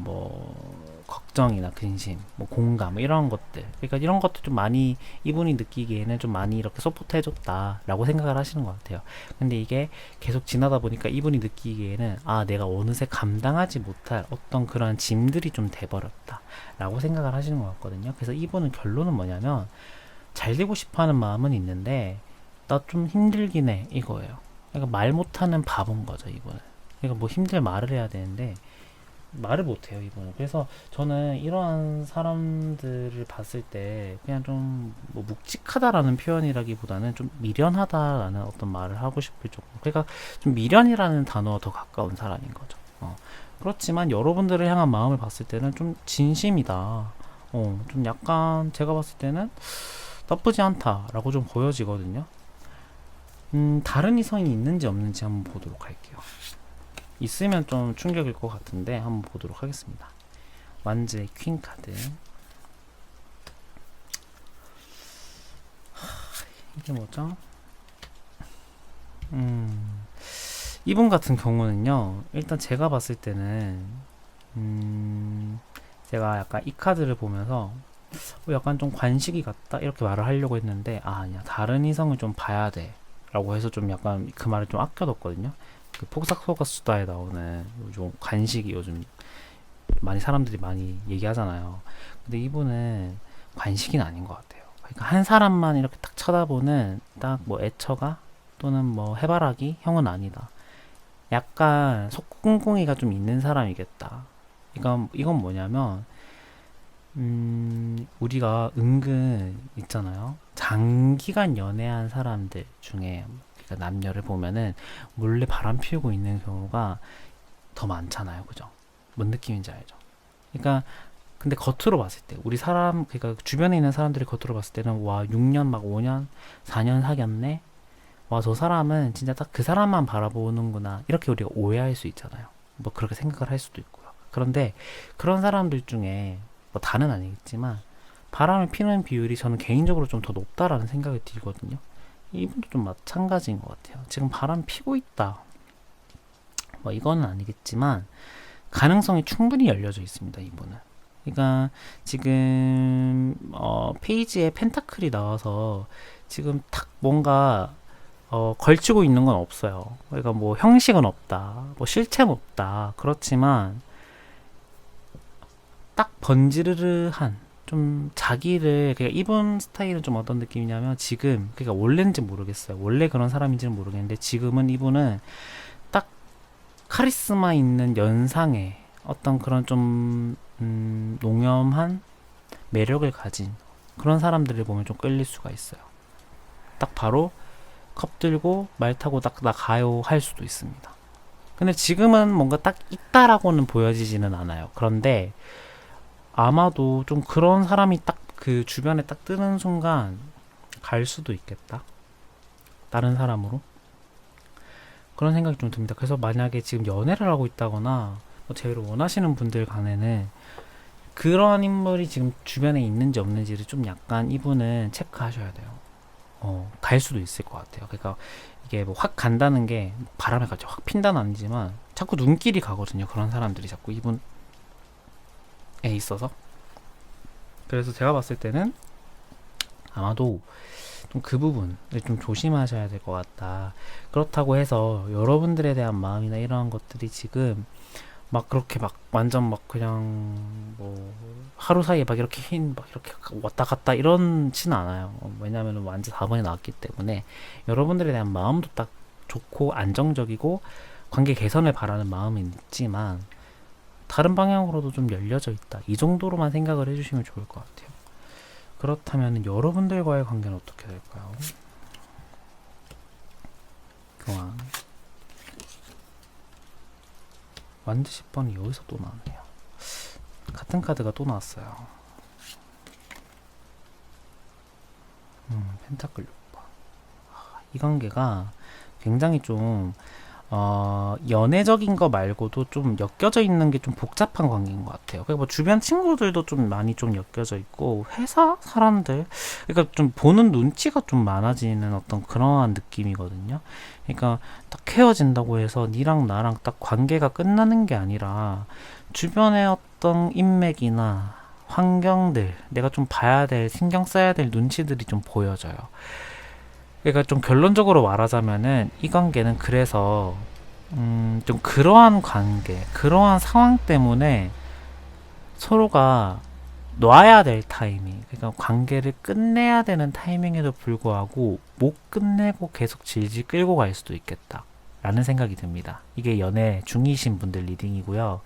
뭐 걱정이나 근심, 뭐 공감, 뭐 이런 것들, 그러니까 이런 것도 좀 많이 이분이 느끼기에는 좀 많이 이렇게 서포트 해줬다라고 생각을 하시는 것 같아요. 근데 이게 계속 지나다 보니까 이분이 느끼기에는 내가 어느새 감당하지 못할 어떤 그런 짐들이 좀 돼버렸다라고 생각을 하시는 것 같거든요. 그래서 이분은 결론은 뭐냐면, 잘 되고 싶어하는 마음은 있는데 나 좀 힘들긴 해, 이거예요. 그러니까 말 못하는 바본 거죠, 이분은. 그러니까 뭐 힘들 말을 해야 되는데 말을 못해요, 이분은. 그래서 저는 이러한 사람들을 봤을 때 그냥 좀 뭐 묵직하다라는 표현이라기보다는 좀 미련하다라는 어떤 말을 하고 싶을 정도. 그러니까 좀 미련이라는 단어가 더 가까운 사람인 거죠. 그렇지만 여러분들을 향한 마음을 봤을 때는 좀 진심이다. 좀 약간 제가 봤을 때는 나쁘지 않다라고 좀 보여지거든요. 다른 이성이 있는지 없는지 한번 보도록 할게요. 있으면 좀 충격일 것 같은데 한번 보도록 하겠습니다. 완즈의 퀸 카드. 이게 뭐죠? 이분 같은 경우는요, 일단 제가 봤을 때는, 제가 약간 이 카드를 보면서, 약간 좀 관식이 같다? 이렇게 말을 하려고 했는데, 아니야. 다른 이성을 좀 봐야 돼. 라고 해서 좀 약간 그 말을 좀 아껴뒀거든요. 그 폭삭소가수다에 나오는 요즘 관식이 요즘 많이 사람들이 많이 얘기하잖아요. 근데 이분은 관식이는 아닌 것 같아요. 그러니까 한 사람만 이렇게 딱 쳐다보는 딱 뭐 애처가 또는 뭐 해바라기 형은 아니다. 약간 속궁궁이가 좀 있는 사람이겠다. 이건 뭐냐면 우리가 은근 있잖아요. 장기간 연애한 사람들 중에 그러니까 남녀를 보면은 몰래 바람 피우고 있는 경우가 더 많잖아요. 그죠? 뭔 느낌인지 알죠? 그러니까 근데 겉으로 봤을 때 우리 사람 그러니까 주변에 있는 사람들이 겉으로 봤을 때는 와 6년 막 5년 4년 사귀었네. 와 저 사람은 진짜 딱 그 사람만 바라보는구나. 이렇게 우리가 오해할 수 있잖아요. 뭐 그렇게 생각을 할 수도 있고요. 그런데 그런 사람들 중에 뭐 다는 아니겠지만 바람을 피는 비율이 저는 개인적으로 좀 더 높다라는 생각이 들거든요. 이분도 좀 마찬가지인 것 같아요. 지금 바람 피고 있다. 뭐 이거는 아니겠지만 가능성이 충분히 열려져 있습니다. 이분은. 그러니까 지금 페이지에 펜타클이 나와서 지금 탁 뭔가 걸치고 있는 건 없어요. 그러니까 뭐 형식은 없다, 뭐 실체는 없다. 그렇지만 딱 번지르르한 좀 자기를 그러니까 이분 스타일은 좀 어떤 느낌이냐면 지금 그러니까 원래인지 모르겠어요. 원래 그런 사람인지는 모르겠는데 지금은 이분은 딱 카리스마 있는 연상의 어떤 그런 좀 농염한 매력을 가진 그런 사람들을 보면 좀 끌릴 수가 있어요. 딱 바로 컵 들고 말 타고 딱 나 가요 할 수도 있습니다. 근데 지금은 뭔가 딱 있다라고는 보여지지는 않아요. 그런데 아마도 좀 그런 사람이 딱 그 주변에 딱 뜨는 순간 갈 수도 있겠다. 다른 사람으로. 그런 생각이 좀 듭니다. 그래서 만약에 지금 연애를 하고 있다거나 뭐 제외를 원하시는 분들 간에는 그런 인물이 지금 주변에 있는지 없는지를 좀 약간 이분은 체크하셔야 돼요. 갈 수도 있을 것 같아요. 그러니까 이게 뭐 확 간다는 게 바람에 같이 확 핀다는 아니지만 자꾸 눈길이 가거든요. 그런 사람들이 자꾸 이분에 있어서. 그래서 제가 봤을 때는 아마도 좀 그 부분을 좀 조심하셔야 될 것 같다. 그렇다고 해서 여러분들에 대한 마음이나 이러한 것들이 지금 막 그렇게 막 완전 막 그냥 뭐 하루 사이에 막 이렇게 막 이렇게 왔다 갔다 이런지는 않아요. 왜냐하면 완전 4번이 나왔기 때문에 여러분들에 대한 마음도 딱 좋고 안정적이고 관계 개선을 바라는 마음은 있지만 다른 방향으로도 좀 열려져 있다. 이 정도로만 생각을 해주시면 좋을 것 같아요. 그렇다면 여러분들과의 관계는 어떻게 될까요? 교환 완드 10번이 여기서 또 나오네요. 같은 카드가 또 나왔어요. 펜타클 6번. 이 관계가 굉장히 좀 연애적인 거 말고도 좀 엮여져 있는 게 좀 복잡한 관계인 것 같아요. 그리고 뭐 주변 친구들도 좀 많이 좀 엮여져 있고 회사 사람들, 그러니까 좀 보는 눈치가 좀 많아지는 어떤 그러한 느낌이거든요. 그러니까 딱 헤어진다고 해서 니랑 나랑 딱 관계가 끝나는 게 아니라 주변의 어떤 인맥이나 환경들, 내가 좀 봐야 될, 신경 써야 될 눈치들이 좀 보여져요. 그러니까 좀 결론적으로 말하자면은 이 관계는 그래서 좀 그러한 관계, 그러한 상황 때문에 서로가 놔야 될 타이밍, 그러니까 관계를 끝내야 되는 타이밍에도 불구하고 못 끝내고 계속 질질 끌고 갈 수도 있겠다. 라는 생각이 듭니다. 이게 연애 중이신 분들 리딩이고요.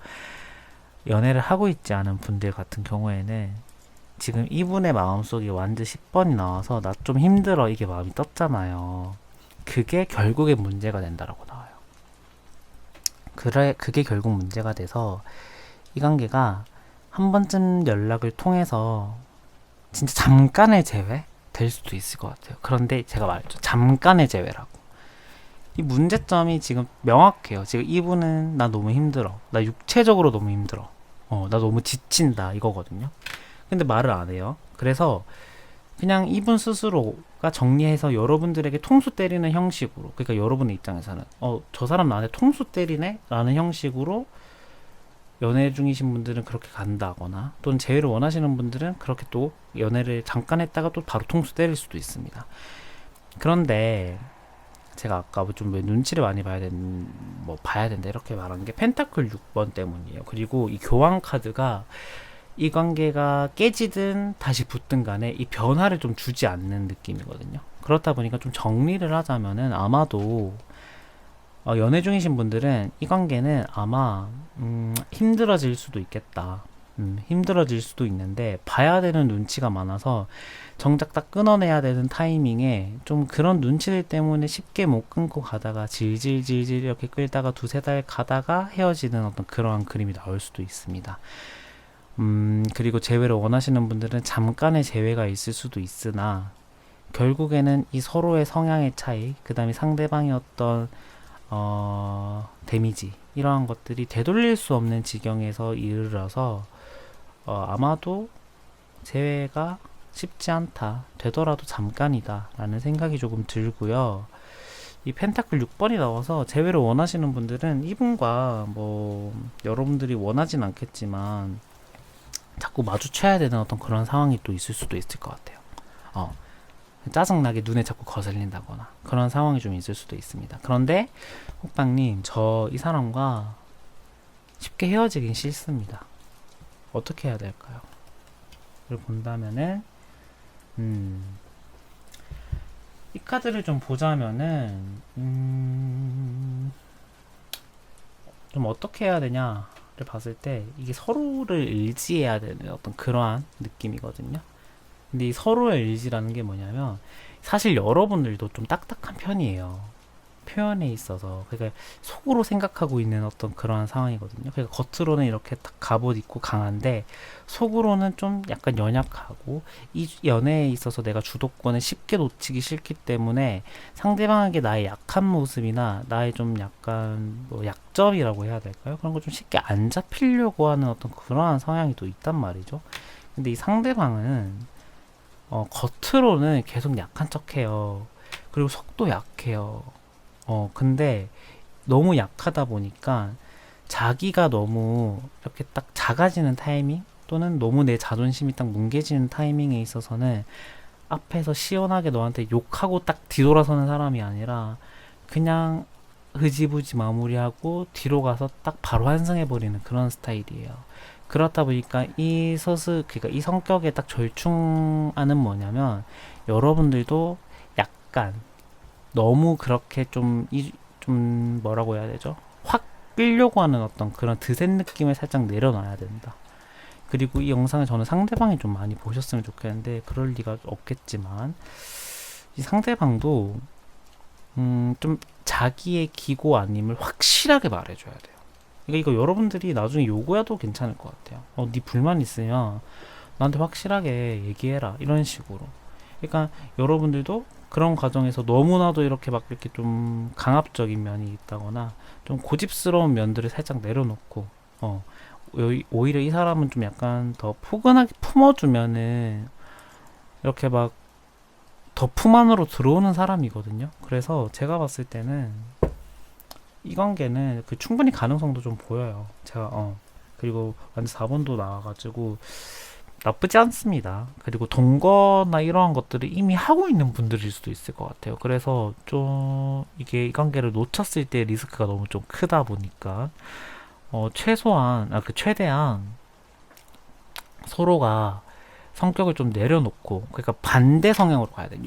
연애를 하고 있지 않은 분들 같은 경우에는 지금 이분의 마음속에 완전 10번이 나와서 나 좀 힘들어 이게 마음이 떴잖아요. 그게 결국에 문제가 된다라고 나와요. 그게 결국 문제가 돼서 이 관계가 한 번쯤 연락을 통해서 진짜 잠깐의 재회 될 수도 있을 것 같아요. 그런데 제가 말했죠. 잠깐의 재회라고. 이 문제점이 지금 명확해요. 지금 이분은 나 너무 힘들어. 나 육체적으로 너무 힘들어. 나 너무 지친다 이거거든요. 근데 말을 안 해요. 그래서 그냥 이분 스스로가 정리해서 여러분들에게 통수 때리는 형식으로, 그러니까 여러분의 입장에서는 저 사람 나한테 통수 때리네? 라는 형식으로 연애 중이신 분들은 그렇게 간다거나, 또는 재회를 원하시는 분들은 그렇게 또 연애를 잠깐 했다가 또 바로 통수 때릴 수도 있습니다. 그런데 제가 아까 좀 왜 눈치를 많이 봐야 된다 이렇게 말한 게 펜타클 6번 때문이에요. 그리고 이 교황 카드가 이 관계가 깨지든 다시 붙든 간에 이 변화를 좀 주지 않는 느낌이거든요. 그렇다 보니까 좀 정리를 하자면은 아마도 연애 중이신 분들은 이 관계는 아마 힘들어질 수도 있겠다. 힘들어질 수도 있는데 봐야 되는 눈치가 많아서 정작 딱 끊어내야 되는 타이밍에 좀 그런 눈치들 때문에 쉽게 못 끊고 가다가 질질질질 이렇게 끌다가 두세 달 가다가 헤어지는 어떤 그러한 그림이 나올 수도 있습니다. 그리고 재회를 원하시는 분들은 잠깐의 재회가 있을 수도 있으나 결국에는 이 서로의 성향의 차이, 그 다음에 상대방의 어떤 데미지 이러한 것들이 되돌릴 수 없는 지경에서 이르러서 아마도 재회가 쉽지 않다, 되더라도 잠깐이다 라는 생각이 조금 들고요. 이 펜타클 6번이 나와서 재회를 원하시는 분들은 이분과 뭐 여러분들이 원하진 않겠지만 자꾸 마주쳐야 되는 어떤 그런 상황이 또 있을 수도 있을 것 같아요. 짜증나게 눈에 자꾸 거슬린다거나 그런 상황이 좀 있을 수도 있습니다. 그런데 호빵님, 저 이 사람과 쉽게 헤어지긴 싫습니다. 어떻게 해야 될까요? 를 본다면은 이 카드를 좀 보자면은 좀 어떻게 해야 되냐를 봤을 때 이게 서로를 의지해야 되는 어떤 그러한 느낌이거든요. 근데 이 서로의 의지라는 게 뭐냐면 사실 여러분들도 좀 딱딱한 편이에요. 표현에 있어서. 그러니까 속으로 생각하고 있는 어떤 그러한 상황이거든요. 그러니까 겉으로는 이렇게 딱 갑옷 입고 강한데 속으로는 좀 약간 연약하고, 이 연애에 있어서 내가 주도권을 쉽게 놓치기 싫기 때문에 상대방에게 나의 약한 모습이나 나의 좀 약간 뭐 약점이라고 해야 될까요? 그런 거 좀 쉽게 안 잡히려고 하는 어떤 그러한 성향이 또 있단 말이죠. 근데 이 상대방은 겉으로는 계속 약한 척해요. 그리고 속도 약해요. 근데 너무 약하다 보니까 자기가 너무 이렇게 딱 작아지는 타이밍, 또는 너무 내 자존심이 딱 뭉개지는 타이밍에 있어서는 앞에서 시원하게 너한테 욕하고 딱 뒤돌아서는 사람이 아니라 그냥 흐지부지 마무리하고 뒤로 가서 딱 바로 환승해버리는 그런 스타일이에요. 그렇다 보니까 그러니까 이 성격에 딱 절충하는 뭐냐면, 여러분들도 약간 너무 그렇게 좀 뭐라고 해야 되죠? 확 끌려고 하는 어떤 그런 드센 느낌을 살짝 내려놔야 된다. 그리고 이 영상을 저는 상대방이 좀 많이 보셨으면 좋겠는데 그럴 리가 없겠지만, 이 상대방도 좀 자기의 기고 아님을 확실하게 말해줘야 돼요. 그러니까 이거 여러분들이 나중에 요구해도 괜찮을 것 같아요. 네 불만 있으면 나한테 확실하게 얘기해라, 이런 식으로. 그러니까 여러분들도 그런 과정에서 너무나도 이렇게 막 이렇게 좀 강압적인 면이 있다거나 좀 고집스러운 면들을 살짝 내려놓고 오히려 이 사람은 좀 약간 더 포근하게 품어주면은 이렇게 막 더 품 안으로 들어오는 사람이거든요. 그래서 제가 봤을 때는 이 관계는 충분히 가능성도 좀 보여요. 제가 그리고 완전 4번도 나와가지고 나쁘지 않습니다. 그리고 동거나 이러한 것들을 이미 하고 있는 분들일 수도 있을 것 같아요. 그래서 좀 이게 이 관계를 놓쳤을 때 리스크가 너무 좀 크다 보니까 최대한 서로가 성격을 좀 내려놓고, 그러니까 반대 성향으로 가야 돼요.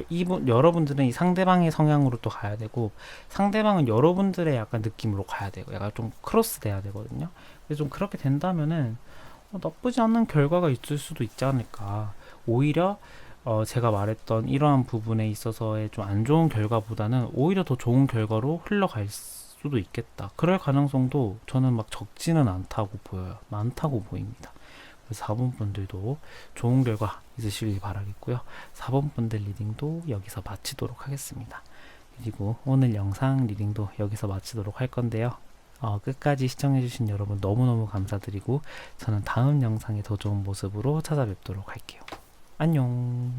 여러분들은 이 상대방의 성향으로 또 가야 되고, 상대방은 여러분들의 약간 느낌으로 가야 되고, 약간 좀 크로스 돼야 되거든요. 그래서 좀 그렇게 된다면은 나쁘지 않은 결과가 있을 수도 있지 않을까. 오히려 제가 말했던 이러한 부분에 있어서의 좀 안 좋은 결과보다는 오히려 더 좋은 결과로 흘러갈 수도 있겠다. 그럴 가능성도 저는 막 적지는 않다고 보여요. 많다고 보입니다. 그래서 4번 분들도 좋은 결과 있으시길 바라겠고요. 4번 분들 리딩도 여기서 마치도록 하겠습니다. 그리고 오늘 영상 리딩도 여기서 마치도록 할 건데요. 끝까지 시청해주신 여러분 너무너무 감사드리고, 저는 다음 영상에 더 좋은 모습으로 찾아뵙도록 할게요. 안녕.